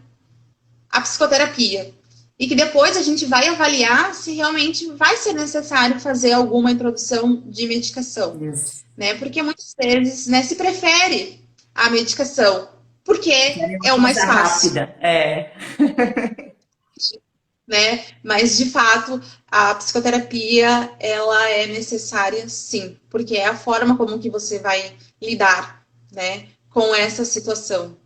a psicoterapia e que depois a gente vai avaliar se realmente vai ser necessário fazer alguma introdução de medicação, né? Porque muitas vezes, né, se prefere a medicação. Porque é o mais fácil. Rápida, né? Mas, de fato, a psicoterapia, ela é necessária, sim. Porque é a forma como que você vai lidar, né, com essa situação.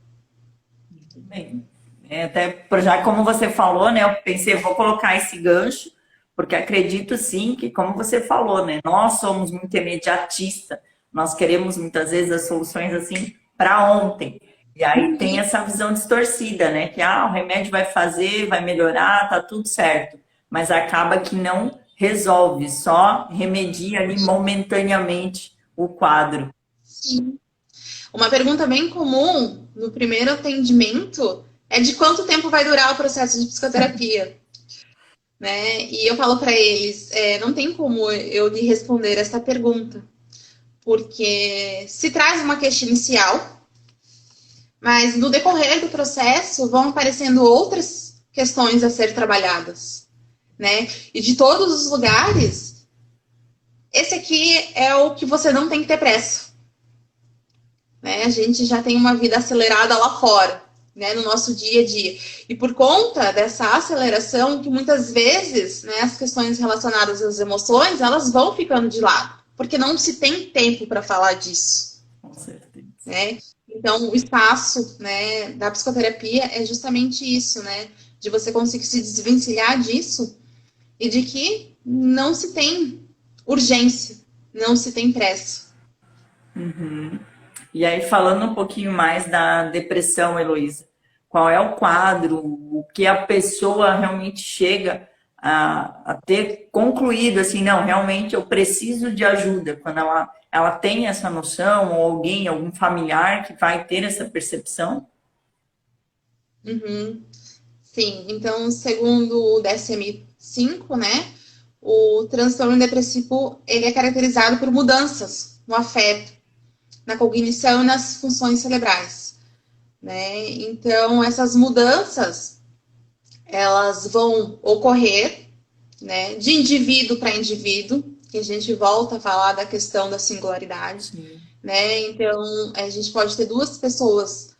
Muito bem. Até já como você falou, né? Eu pensei, vou colocar esse gancho, porque acredito, sim, que como você falou, né? Nós somos muito imediatistas. Nós queremos, muitas vezes, as soluções, assim, para ontem. E aí tem Uhum. essa visão distorcida, né? Que o remédio vai fazer, vai melhorar, tá tudo certo. Mas acaba que não resolve, só remedia ali momentaneamente o quadro. Sim. Uma pergunta bem comum no primeiro atendimento é de quanto tempo vai durar o processo de psicoterapia, né? E eu falo para eles, não tem como eu lhe responder essa pergunta, porque se traz uma queixa inicial, mas no decorrer do processo vão aparecendo outras questões a ser trabalhadas, né? E de todos os lugares, esse aqui é o que você não tem que ter pressa, né? A gente já tem uma vida acelerada lá fora, né? No nosso dia a dia. E por conta dessa aceleração, que muitas vezes, né, as questões relacionadas às emoções, elas vão ficando de lado, porque não se tem tempo para falar disso, Com certeza. né? Então, o espaço, né, da psicoterapia é justamente isso, né? De você conseguir se desvencilhar disso e de que não se tem urgência, não se tem pressa. E aí, falando um pouquinho mais da depressão, Heloísa, qual é o quadro, o que a pessoa realmente chega a ter concluído, assim, não, realmente eu preciso de ajuda, quando ela tem essa noção, ou alguém, algum familiar que vai ter essa percepção? Uhum. Sim, então, segundo o DSM-5, né, o transtorno depressivo ele é caracterizado por mudanças no afeto, na cognição e nas funções cerebrais, né? Então, essas mudanças, elas vão ocorrer, né, de indivíduo para indivíduo, que a gente volta a falar da questão da singularidade, Sim, né? Então, a gente pode ter duas pessoas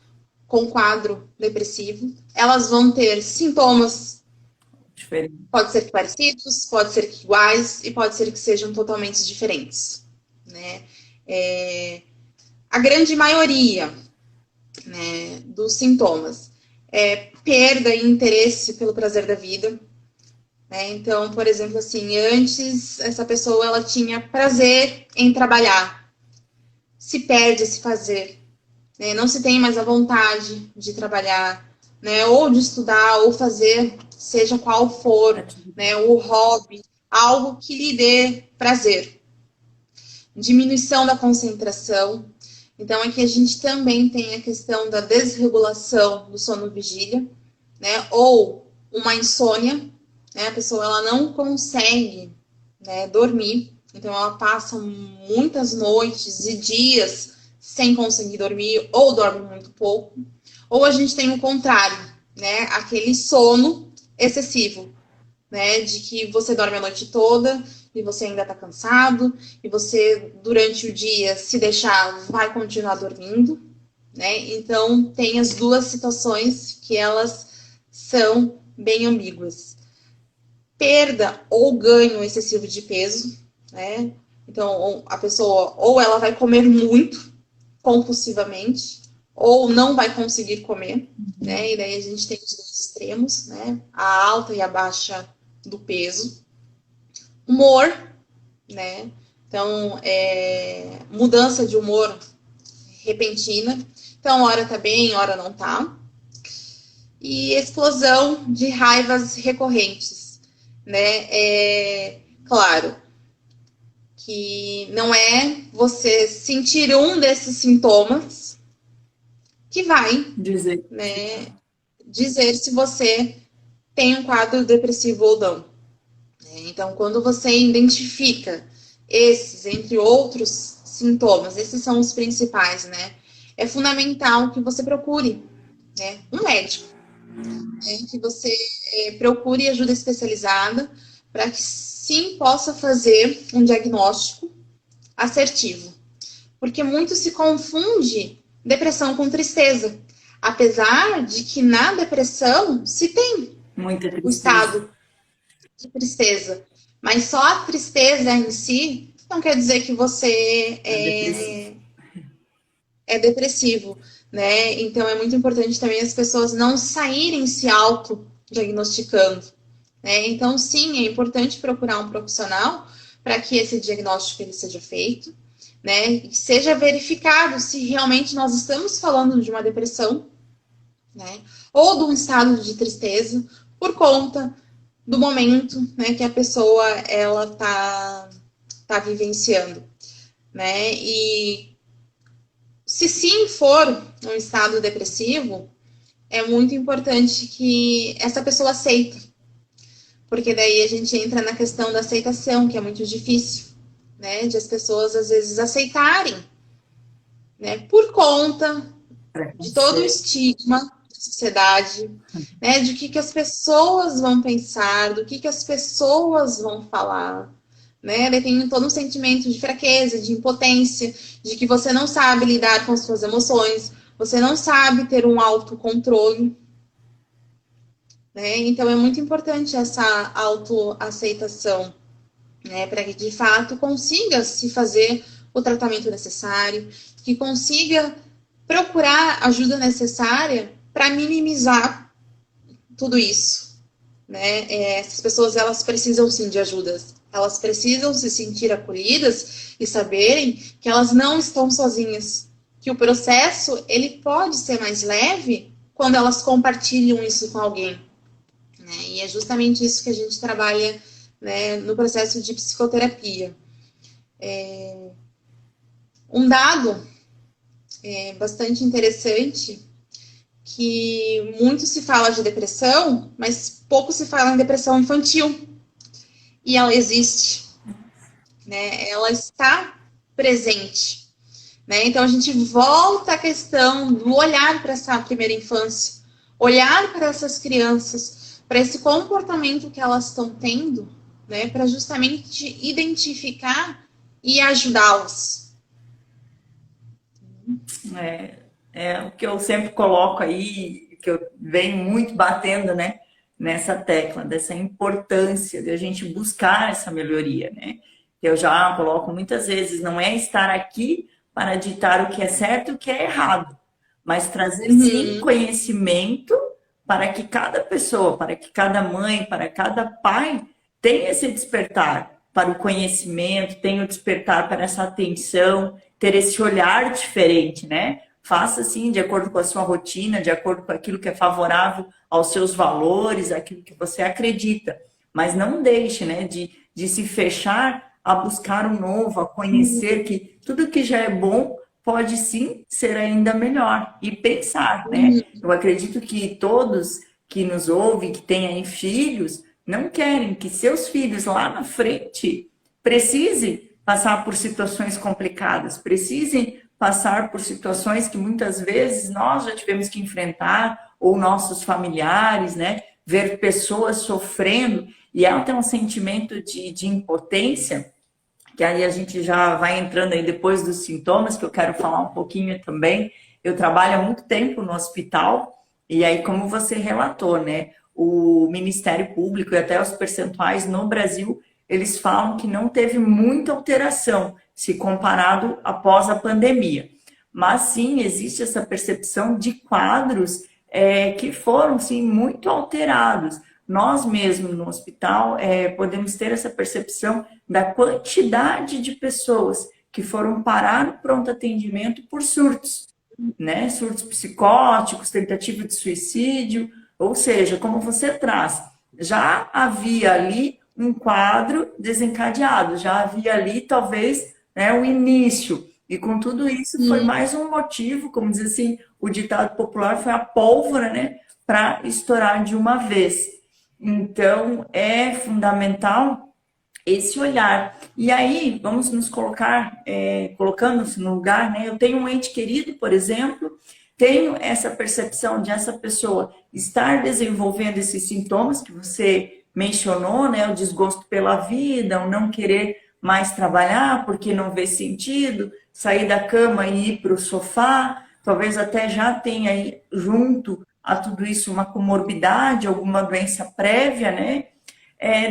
com quadro depressivo, elas vão ter sintomas. diferente. Pode ser que parecidos, pode ser que iguais e pode ser que sejam totalmente diferentes, né? A grande maioria, né, dos sintomas é perda e interesse pelo prazer da vida, né? Então, por exemplo, assim, antes essa pessoa ela tinha prazer em trabalhar, se perde esse fazer, né? Não se tem mais a vontade de trabalhar, né? Ou de estudar, ou fazer, seja qual for, né? O hobby, algo que lhe dê prazer. Diminuição da concentração. Então, aqui a gente também tem a questão da desregulação do sono vigília, né? Ou uma insônia, né? A pessoa ela não consegue, né, dormir, então ela passa muitas noites e dias sem conseguir dormir ou dorme muito pouco. Ou a gente tem o contrário, né? Aquele sono excessivo, né? De que você dorme a noite toda e você ainda tá cansado e você durante o dia, se deixar, vai continuar dormindo, né? Então tem as duas situações que elas são bem ambíguas. Perda ou ganho excessivo de peso, né? Então a pessoa ou ela vai comer muito compulsivamente ou não vai conseguir comer, né? E daí a gente tem os dois extremos, né? A alta e a baixa do peso. Humor, né? Então, mudança de humor repentina. Então, hora tá bem, hora não tá. E explosão de raivas recorrentes, né? Claro que não é você sentir um desses sintomas que vai, Dizer. né, dizer se você tem um quadro depressivo ou não. Então, quando você identifica esses, entre outros sintomas, esses são os principais, né? É fundamental que você procure, né, um médico, né, que você procure ajuda especializada para que sim possa fazer um diagnóstico assertivo. Porque muito se confunde depressão com tristeza. Apesar de que na depressão se tem Muita o tristeza. estado de tristeza. Mas só a tristeza em si não quer dizer que você É depressivo. é depressivo, né? Então é muito importante também as pessoas não saírem se auto-diagnosticando, né? Então, sim, é importante procurar um profissional para que esse diagnóstico ele seja feito, né? E seja verificado se realmente nós estamos falando de uma depressão, né? Ou de um estado de tristeza por conta do momento, né, que a pessoa ela tá vivenciando, né? E se sim for um estado depressivo, é muito importante que essa pessoa aceite, porque daí a gente entra na questão da aceitação, que é muito difícil, né? De as pessoas às vezes aceitarem, né? Por conta de todo o estigma da sociedade, né? De que as pessoas vão pensar, do que as pessoas vão falar, né? Ele tem todo um sentimento de fraqueza, de impotência, de que você não sabe lidar com suas emoções, você não sabe ter um autocontrole, né? Então é muito importante essa autoaceitação, né? Para que de fato consiga se fazer o tratamento necessário, que consiga procurar ajuda necessária para minimizar tudo isso, né? Essas pessoas elas precisam sim de ajuda, elas precisam se sentir acolhidas e saberem que elas não estão sozinhas, que o processo ele pode ser mais leve quando elas compartilham isso com alguém, né? E é justamente isso que a gente trabalha, né, no processo de psicoterapia. Um dado bastante interessante que muito se fala de depressão, mas pouco se fala em depressão infantil. E ela existe, né? Ela está presente, né? Então a gente volta à questão do olhar para essa primeira infância, olhar para essas crianças, para esse comportamento que elas estão tendo, né? Para justamente identificar e ajudá-las. É o que eu sempre coloco aí, que eu venho muito batendo, né, nessa tecla, dessa importância de a gente buscar essa melhoria, né? Eu já coloco muitas vezes, não é estar aqui para ditar o que é certo e o que é errado, mas trazer sim conhecimento para que cada pessoa, para que cada mãe, para cada pai tenha esse despertar para o conhecimento, tenha o despertar para essa atenção, ter esse olhar diferente, né? Faça assim, de acordo com a sua rotina, de acordo com aquilo que é favorável aos seus valores, aquilo que você acredita. Mas não deixe, né, de se fechar a buscar o novo, a conhecer que tudo que já é bom pode sim ser ainda melhor. E pensar, né? Eu acredito que todos que nos ouvem, que têm aí filhos, não querem que seus filhos lá na frente precisem passar por situações complicadas, precisem passar por situações que muitas vezes nós já tivemos que enfrentar, ou nossos familiares, né? Ver pessoas sofrendo, e é até um sentimento de impotência, que aí a gente já vai entrando aí depois dos sintomas, que eu quero falar um pouquinho também. Eu trabalho há muito tempo no hospital, e aí como você relatou, né? O Ministério Público e até os percentuais no Brasil, eles falam que não teve muita alteração se comparado após a pandemia. Mas sim, existe essa percepção de quadros que foram sim muito alterados. Nós mesmos no hospital podemos ter essa percepção da quantidade de pessoas que foram parar no pronto atendimento por surtos, né? Surtos psicóticos, tentativa de suicídio, ou seja, como você traz, já havia ali um quadro desencadeado, já havia ali talvez, né, o início, e com tudo isso foi mais um motivo, como diz assim, o ditado popular foi a pólvora, né, para estourar de uma vez. Então é fundamental esse olhar. E aí, vamos nos colocar, colocando-se no lugar, né? Eu tenho um ente querido, por exemplo, tenho essa percepção de essa pessoa estar desenvolvendo esses sintomas que você mencionou, né? O desgosto pela vida, o não querer mais trabalhar porque não vê sentido, sair da cama e ir para o sofá, talvez até já tenha aí junto a tudo isso uma comorbidade, alguma doença prévia, né?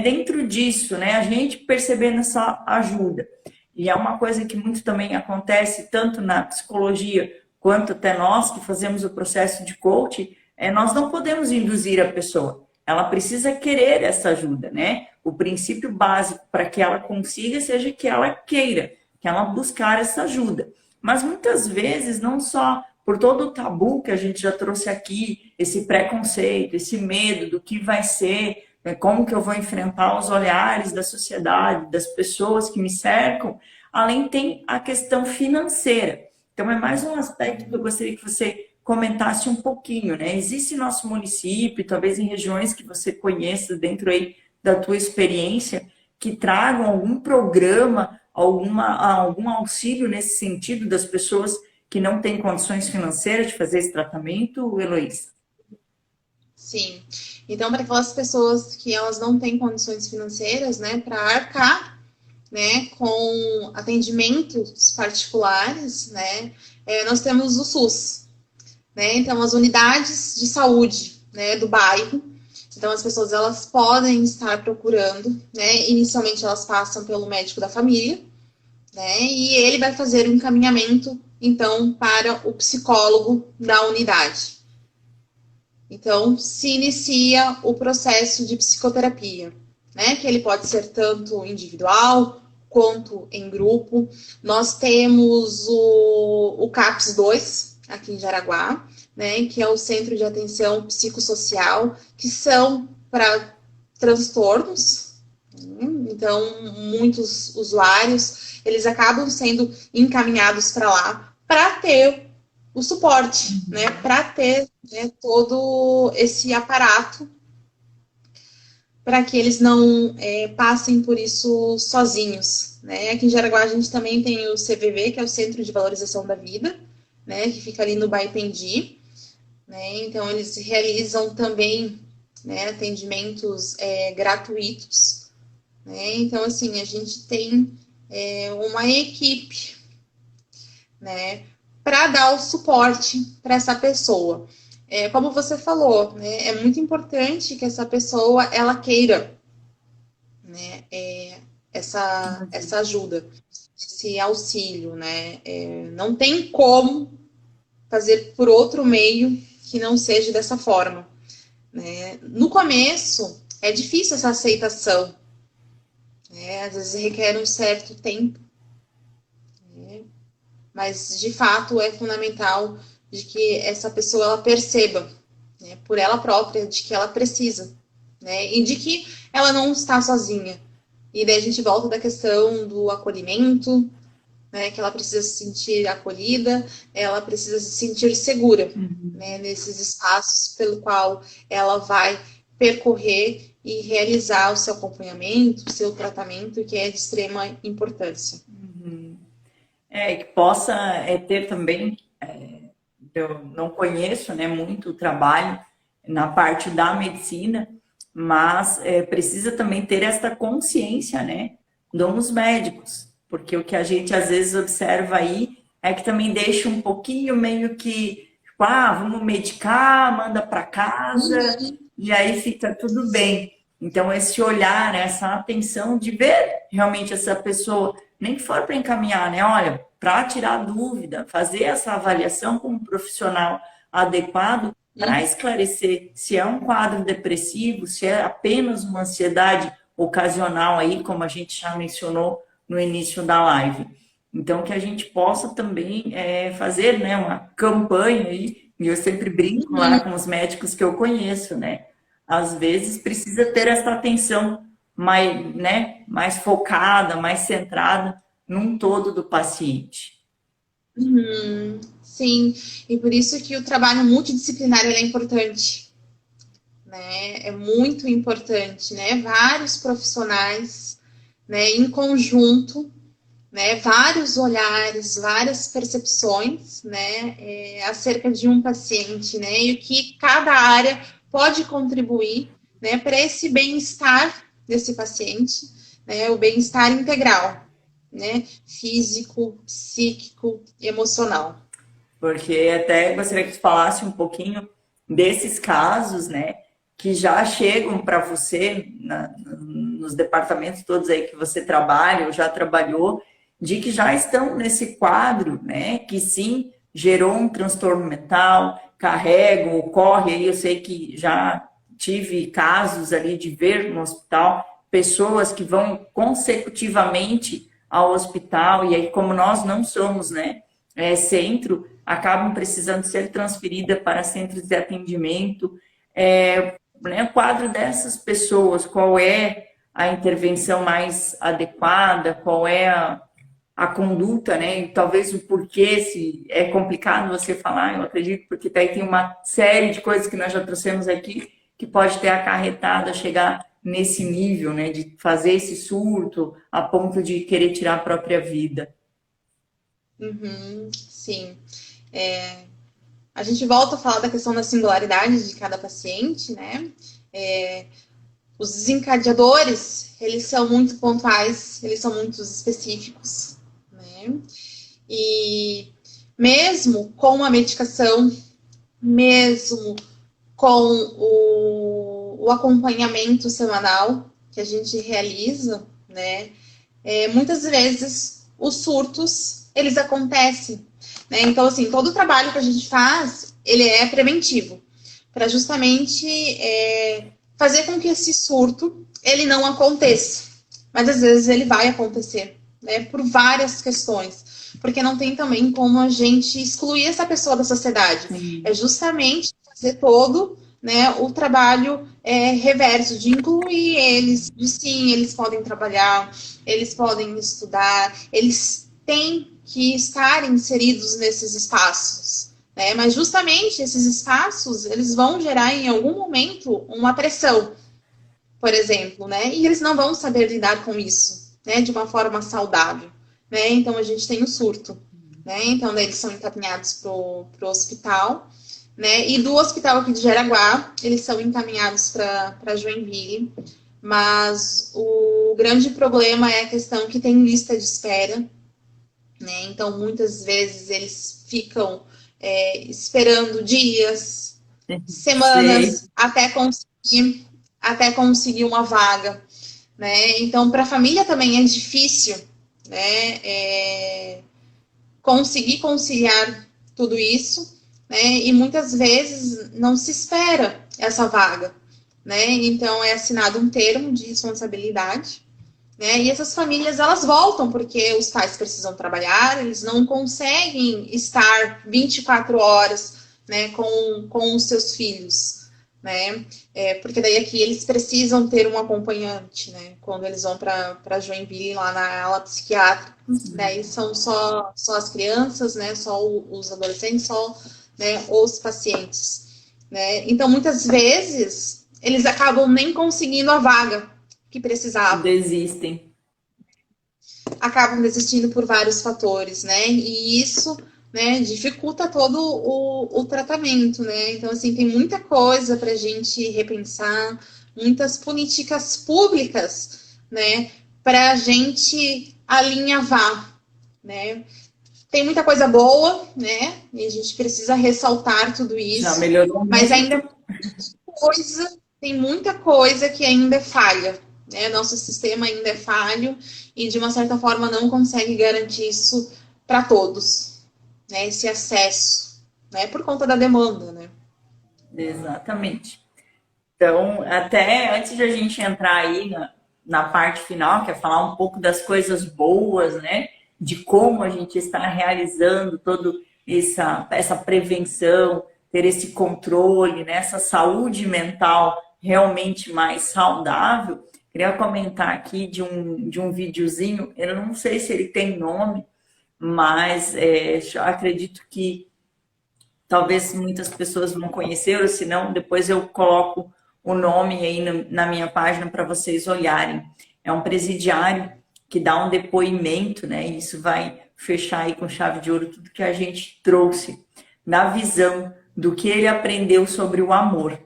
Dentro disso, né, a gente percebendo essa ajuda. E é uma coisa que muito também acontece, tanto na psicologia, quanto até nós que fazemos o processo de coaching, nós não podemos induzir a pessoa. Ela precisa querer essa ajuda, né? O princípio básico para que ela consiga seja que ela queira. que ela buscar essa ajuda. Mas muitas vezes, não só por todo o tabu que a gente já trouxe aqui, esse preconceito, esse medo do que vai ser, né, como que eu vou enfrentar os olhares da sociedade, das pessoas que me cercam, além tem a questão financeira. Então, é mais um aspecto que eu gostaria que você comentasse um pouquinho, né? Existe nosso município, talvez em regiões que você conheça dentro aí da tua experiência, que tragam algum programa, algum auxílio nesse sentido das pessoas que não têm condições financeiras de fazer esse tratamento, Heloísa? Sim. Então, para aquelas pessoas que elas não têm condições financeiras, né, para arcar, né, com atendimentos particulares, né, nós temos o SUS, né, então as unidades de saúde, né, do bairro. Então, as pessoas elas podem estar procurando, né, inicialmente elas passam pelo médico da família, né, e ele vai fazer um encaminhamento, então, para o psicólogo da unidade. Então, se inicia o processo de psicoterapia, né? Que ele pode ser tanto individual quanto em grupo. Nós temos o CAPS 2, aqui em Jaraguá, né? Que é o Centro de Atenção Psicossocial, que são para transtornos. Então, muitos usuários, eles acabam sendo encaminhados para lá para ter o suporte, né? Para ter, né, todo esse aparato para que eles não passem por isso sozinhos, né? Aqui em Jaraguá a gente também tem o CVV, que é o Centro de Valorização da Vida, né? Que fica ali no Baipendi, né? Então eles realizam também, né, atendimentos gratuitos, né? Então assim a gente tem uma equipe, né, para dar o suporte para essa pessoa. Como você falou, né, é muito importante que essa pessoa ela queira, né, essa ajuda, esse auxílio, né? Não tem como fazer por outro meio que não seja dessa forma, né? No começo é difícil essa aceitação, né? Às vezes requer um certo tempo, né? Mas de fato é fundamental de que essa pessoa ela perceba, né, por ela própria, de que ela precisa, né, e de que ela não está sozinha. E daí a gente volta da questão do acolhimento, né, que ela precisa se sentir acolhida, ela precisa se sentir segura, né, nesses espaços pelo qual ela vai percorrer e realizar o seu acompanhamento, o seu tratamento, que é de extrema importância. Que possa ter também, eu não conheço, né, muito o trabalho na parte da medicina, mas precisa também ter esta consciência, né, dos médicos, porque o que a gente às vezes observa aí é que também deixa um pouquinho meio que, tipo, vamos medicar, manda para casa, e aí fica tudo bem. Então, esse olhar, essa atenção de ver realmente essa pessoa, nem que for para encaminhar, né? Olha, para tirar dúvida, fazer essa avaliação com um profissional adequado para esclarecer se é um quadro depressivo, se é apenas uma ansiedade ocasional aí, como a gente já mencionou no início da live. Então, que a gente possa também fazer, né, uma campanha aí, e eu sempre brinco lá com os médicos que eu conheço, né? Às vezes precisa ter essa atenção mais, né, mais focada, mais centrada num todo do paciente. Sim, e por isso que o trabalho multidisciplinar é importante, né? É muito importante, né? Vários profissionais, né, em conjunto, né, vários olhares, várias percepções, né, acerca de um paciente, né, e o que cada área pode contribuir, né, para esse bem-estar desse paciente, né, o bem-estar integral, né, físico, psíquico, emocional. Porque até gostaria que você falasse um pouquinho desses casos, né, que já chegam para você nos departamentos todos aí que você trabalha ou já trabalhou, de que já estão nesse quadro, né, que sim, gerou um transtorno mental, carregam, ocorre aí, eu sei que já tive casos ali de ver no hospital pessoas que vão consecutivamente ao hospital, e aí como nós não somos, né, centro, acabam precisando ser transferidas para centros de atendimento. Né, o quadro dessas pessoas, qual é a intervenção mais adequada, qual é a conduta, né? E talvez o porquê, se é complicado você falar, eu acredito, porque daí tem uma série de coisas que nós já trouxemos aqui que pode ter acarretado a chegar nesse nível, né? De fazer esse surto a ponto de querer tirar a própria vida. Sim. A gente volta a falar da questão da singularidade de cada paciente, né? Os desencadeadores, eles são muito pontuais, eles são muito específicos, né? E mesmo com a medicação, mesmo com o acompanhamento semanal que a gente realiza, né? Muitas vezes os surtos, eles acontecem, né? Então, assim, todo o trabalho que a gente faz, ele é preventivo, para justamente fazer com que esse surto, ele não aconteça. Mas, às vezes, ele vai acontecer, né? Por várias questões. Porque não tem também como a gente excluir essa pessoa da sociedade. Sim. É justamente fazer todo, né, o trabalho reverso, de incluir eles, de sim, eles podem trabalhar, eles podem estudar, eles têm que estar inseridos nesses espaços, né? Mas justamente esses espaços, eles vão gerar em algum momento uma pressão, por exemplo, né? E eles não vão saber lidar com isso, né, de uma forma saudável, né? Então a gente tem o surto, né? Então daí eles são encaminhados para o hospital, né? E do hospital aqui de Jaraguá, eles são encaminhados para Joinville, mas o grande problema é a questão que tem lista de espera, né? Então muitas vezes eles ficam esperando dias, semanas, até conseguir uma vaga, né? Então para a família também é difícil, né? Conseguir conciliar tudo isso, né? E muitas vezes não se espera essa vaga, né? Então é assinado um termo de responsabilidade, né? E essas famílias, elas voltam porque os pais precisam trabalhar, eles não conseguem estar 24 horas, né, com os seus filhos, né? Porque daí aqui eles precisam ter um acompanhante, né? Quando eles vão para Joinville, lá na ala psiquiátrica, daí são só as crianças, né? Só os adolescentes, só, né, os pacientes, né? Então, muitas vezes, eles acabam nem conseguindo a vaga que precisavam. Desistem. Acabam desistindo por vários fatores, né? E isso, né, dificulta todo o tratamento, né? Então, assim, tem muita coisa para a gente repensar, muitas políticas públicas, né, para a gente alinhavar, né? Tem muita coisa boa, né? E a gente precisa ressaltar tudo isso. Já melhorou mas muito. ainda tem muita coisa que ainda é falha, né? Nosso sistema ainda é falho e, de uma certa forma, não consegue garantir isso para todos, né? Esse acesso, né? Por conta da demanda, né? Exatamente. Então, até antes de a gente entrar aí na parte final, que é falar um pouco das coisas boas, né? De como a gente está realizando toda essa prevenção, ter esse controle, né? Essa saúde mental realmente mais saudável. Queria comentar aqui de um videozinho, eu não sei se ele tem nome, mas eu acredito que talvez muitas pessoas vão conhecer, ou se não, depois eu coloco o nome aí na minha página para vocês olharem. É um presidiário que dá um depoimento, né? E isso vai fechar aí com chave de ouro tudo que a gente trouxe na visão do que ele aprendeu sobre o amor.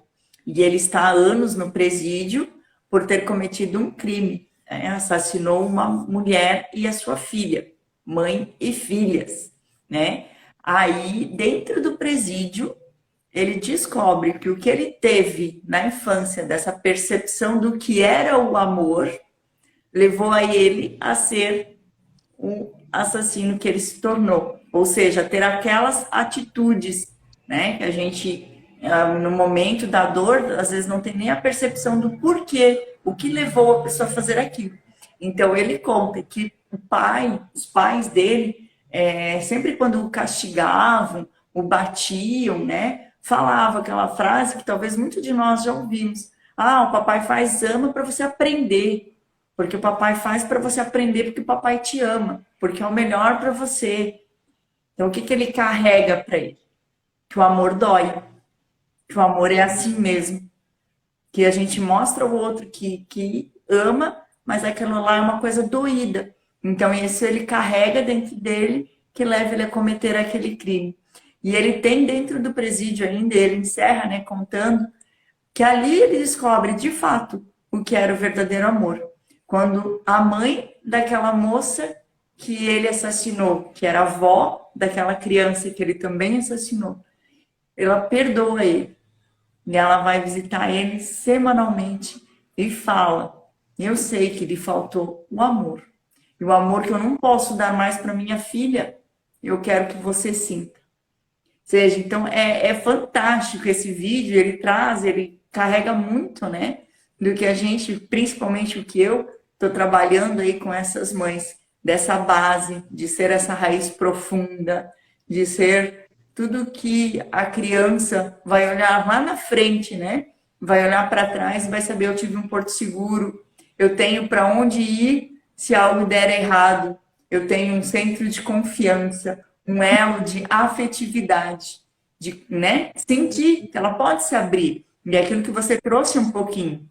E ele está há anos no presídio por ter cometido um crime, né? Assassinou uma mulher e a sua filha, mãe e filhas, né? Aí, dentro do presídio, ele descobre que o que ele teve na infância, dessa percepção do que era o amor, levou a ele a ser o assassino que ele se tornou. Ou seja, ter aquelas atitudes, né, que a gente, no momento da dor, às vezes não tem nem a percepção do porquê, o que levou a pessoa a fazer aquilo. Então, ele conta que os pais dele, sempre quando o castigavam, o batiam, né? Falava aquela frase que talvez muitos de nós já ouvimos. Ah, o papai faz ama para você aprender. Porque o papai faz para você aprender porque o papai te ama. Porque é o melhor para você. Então, o que ele carrega para ele? Que o amor dói. Que o amor é assim mesmo. Que a gente mostra ao outro que ama, mas aquilo lá é uma coisa doída. Então, isso ele carrega dentro dele, que leva ele a cometer aquele crime. E ele tem dentro do presídio ainda, ele encerra, né, contando, que ali ele descobre, de fato, o que era o verdadeiro amor. Quando a mãe daquela moça que ele assassinou, que era a avó daquela criança que ele também assassinou, ela perdoa ele. E ela vai visitar ele semanalmente e fala: eu sei que lhe faltou o amor. E o amor que eu não posso dar mais para minha filha, eu quero que você sinta. Ou seja, então é fantástico esse vídeo, ele carrega muito, né? Do que a gente, principalmente o que eu estou trabalhando aí com essas mães, dessa base, de ser essa raiz profunda, de ser tudo que a criança vai olhar lá na frente, né? Vai olhar para trás e vai saber: eu tive um porto seguro, eu tenho para onde ir se algo der errado, eu tenho um centro de confiança, um elo de afetividade, de, né? Sentir que ela pode se abrir. E é aquilo que você trouxe um pouquinho.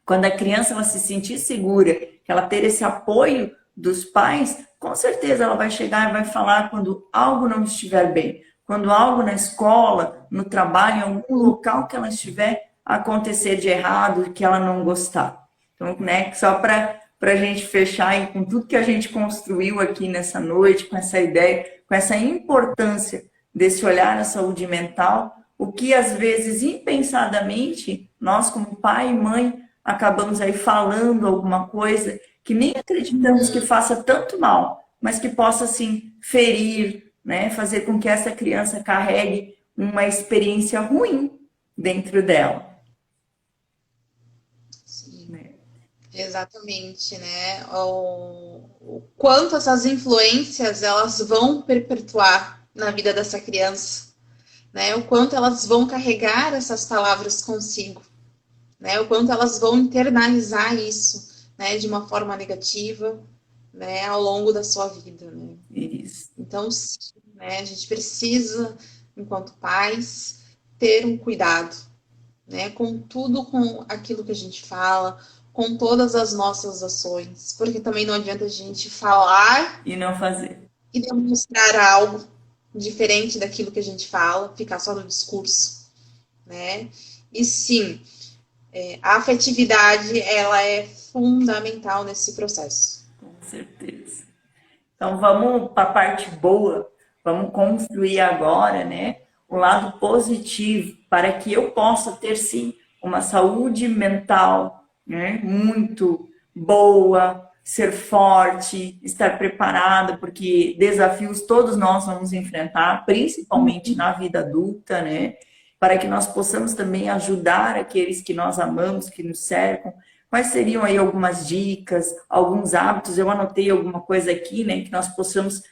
Quando a criança ela se sentir segura, que ela ter esse apoio dos pais, com certeza ela vai chegar e vai falar quando algo não estiver bem, quando algo na escola, no trabalho, em algum local que ela estiver acontecer de errado, que ela não gostar. Então, né, só para a gente fechar aí com tudo que a gente construiu aqui nessa noite, com essa ideia, com essa importância desse olhar na saúde mental, o que às vezes impensadamente nós como pai e mãe acabamos aí falando alguma coisa que nem acreditamos que faça tanto mal, mas que possa assim ferir, né, fazer com que essa criança carregue uma experiência ruim dentro dela. Sim, né? Exatamente, né? O quanto essas influências elas vão perpetuar na vida dessa criança, né? O quanto elas vão carregar essas palavras consigo, né? O quanto elas vão internalizar isso, né? De uma forma negativa, né? Ao longo da sua vida, né? Isso. Então, sim, né? A gente precisa, enquanto pais, ter um cuidado, né? Com tudo, com aquilo que a gente fala, com todas as nossas ações, porque também não adianta a gente falar e não fazer e demonstrar algo diferente daquilo que a gente fala, ficar só no discurso, né? E sim, a afetividade ela é fundamental nesse processo. Com certeza. Então vamos para a parte boa, vamos construir agora, né, o lado positivo para que eu possa ter sim uma saúde mental, né, muito boa, ser forte, estar preparada, porque desafios todos nós vamos enfrentar, principalmente na vida adulta, né, para que nós possamos também ajudar aqueles que nós amamos, que nos cercam. Quais seriam aí algumas dicas, alguns hábitos? Eu anotei alguma coisa aqui, né, que nós possamos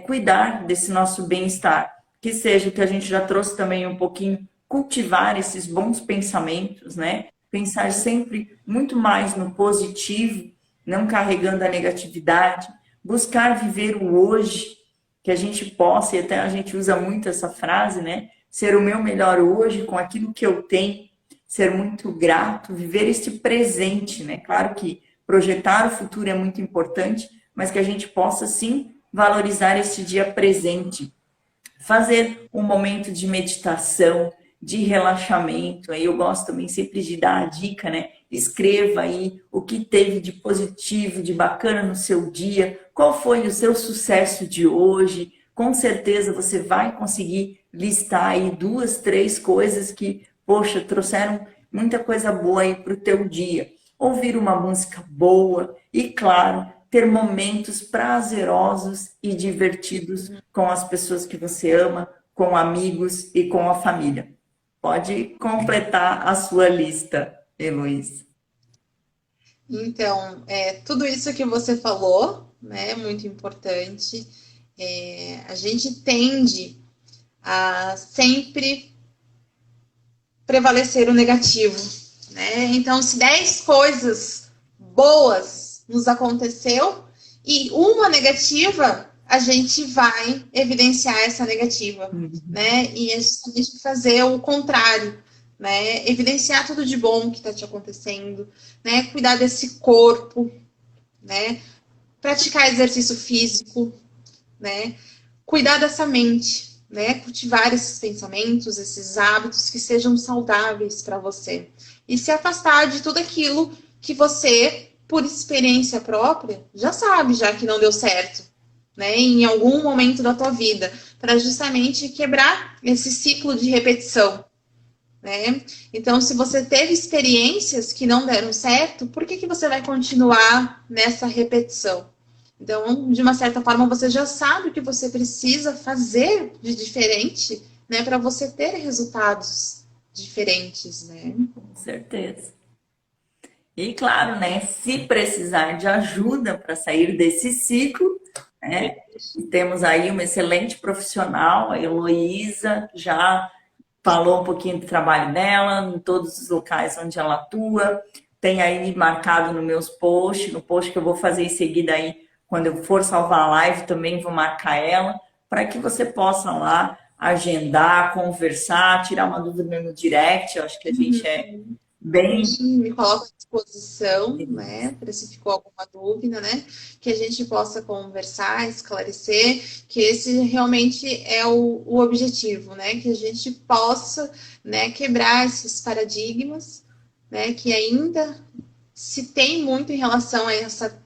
cuidar desse nosso bem-estar. Que seja o que a gente já trouxe também um pouquinho, cultivar esses bons pensamentos, né? Pensar sempre muito mais no positivo, não carregando a negatividade. Buscar viver o hoje, que a gente possa, e até a gente usa muito essa frase, né? Ser o meu melhor hoje com aquilo que eu tenho. Ser muito grato, viver este presente, né? Claro que projetar o futuro é muito importante, mas que a gente possa, sim, valorizar este dia presente. Fazer um momento de meditação, de relaxamento. Aí eu gosto também sempre de dar a dica, né? Escreva aí o que teve de positivo, de bacana no seu dia, qual foi o seu sucesso de hoje. Com certeza você vai conseguir listar aí 2, 3 coisas que, poxa, trouxeram muita coisa boa aí para o teu dia. Ouvir uma música boa e, claro, ter momentos prazerosos e divertidos com as pessoas que você ama, com amigos e com a família. Pode completar a sua lista, Heloísa. Então, tudo isso que você falou, né? Muito importante. A gente tende a sempre prevalecer o negativo, né? Então, se 10 coisas boas nos aconteceu e uma negativa, a gente vai evidenciar essa negativa, né? E é justamente fazer o contrário, né? Evidenciar tudo de bom que está te acontecendo, né? Cuidar desse corpo, né? Praticar exercício físico, né? Cuidar dessa mente, né? Cultivar esses pensamentos, esses hábitos que sejam saudáveis para você. E se afastar de tudo aquilo que você, por experiência própria, já sabe, já que não deu certo, né? Em algum momento da tua vida, para justamente quebrar esse ciclo de repetição, né? Então, se você teve experiências que não deram certo, por que você vai continuar nessa repetição? Então, de uma certa forma, você já sabe o que você precisa fazer de diferente, né, para você ter resultados diferentes, né? Com certeza. E claro, né, se precisar de ajuda para sair desse ciclo, né, temos aí uma excelente profissional, a Heloísa, já falou um pouquinho do trabalho dela, em todos os locais onde ela atua, tem aí marcado no meus posts, no post que eu vou fazer em seguida aí, quando eu for salvar a live, também vou marcar ela, para que você possa lá agendar, conversar, tirar uma dúvida no direct, eu acho que a gente é bem... Me coloca à disposição, né, para se ficou alguma dúvida, né, que a gente possa conversar, esclarecer, que esse realmente é o objetivo, né, que a gente possa, né, quebrar esses paradigmas, né, que ainda se tem muito em relação a essa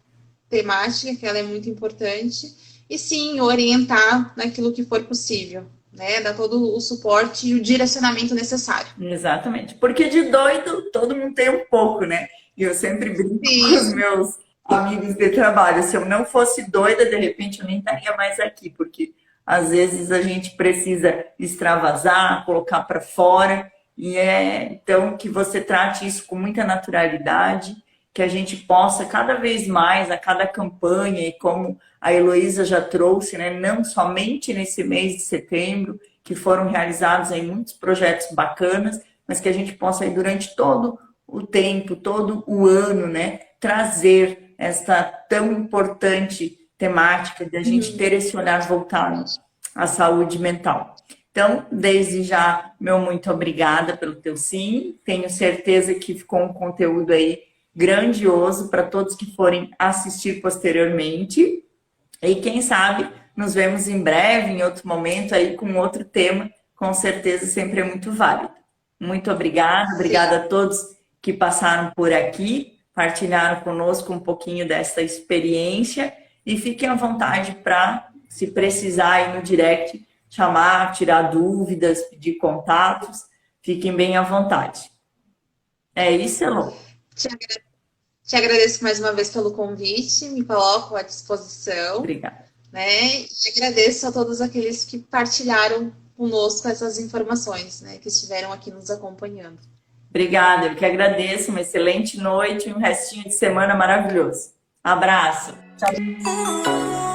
temática, que ela é muito importante, e sim, orientar naquilo que for possível, né, dar todo o suporte e o direcionamento necessário. Exatamente. Porque de doido todo mundo tem um pouco, né? E eu sempre brinco com os Sim. meus amigos de trabalho. Se eu não fosse doida, de repente eu nem estaria mais aqui, porque às vezes a gente precisa extravasar, colocar para fora. E é então que você trate isso com muita naturalidade, que a gente possa cada vez mais, a cada campanha, e como a Heloísa já trouxe, né? Não somente nesse mês de setembro, que foram realizados aí muitos projetos bacanas, mas que a gente possa aí durante todo o tempo, todo o ano, né, trazer esta tão importante temática de a gente ter esse olhar voltado à saúde mental. Então, desde já, meu muito obrigada pelo teu sim. Tenho certeza que ficou um conteúdo aí grandioso para todos que forem assistir posteriormente. E quem sabe nos vemos em breve, em outro momento, aí com outro tema, com certeza sempre é muito válido. Muito obrigada, obrigada a todos que passaram por aqui, partilharam conosco um pouquinho dessa experiência e fiquem à vontade para, se precisar aí no direct, chamar, tirar dúvidas, pedir contatos, fiquem bem à vontade. É isso, Elô? Te agradeço mais uma vez pelo convite, me coloco à disposição, Obrigada. né? E agradeço a todos aqueles que partilharam conosco essas informações, né? Que estiveram aqui nos acompanhando. Obrigada, eu que agradeço. Uma excelente noite e um restinho de semana maravilhoso. Abraço. Tchau.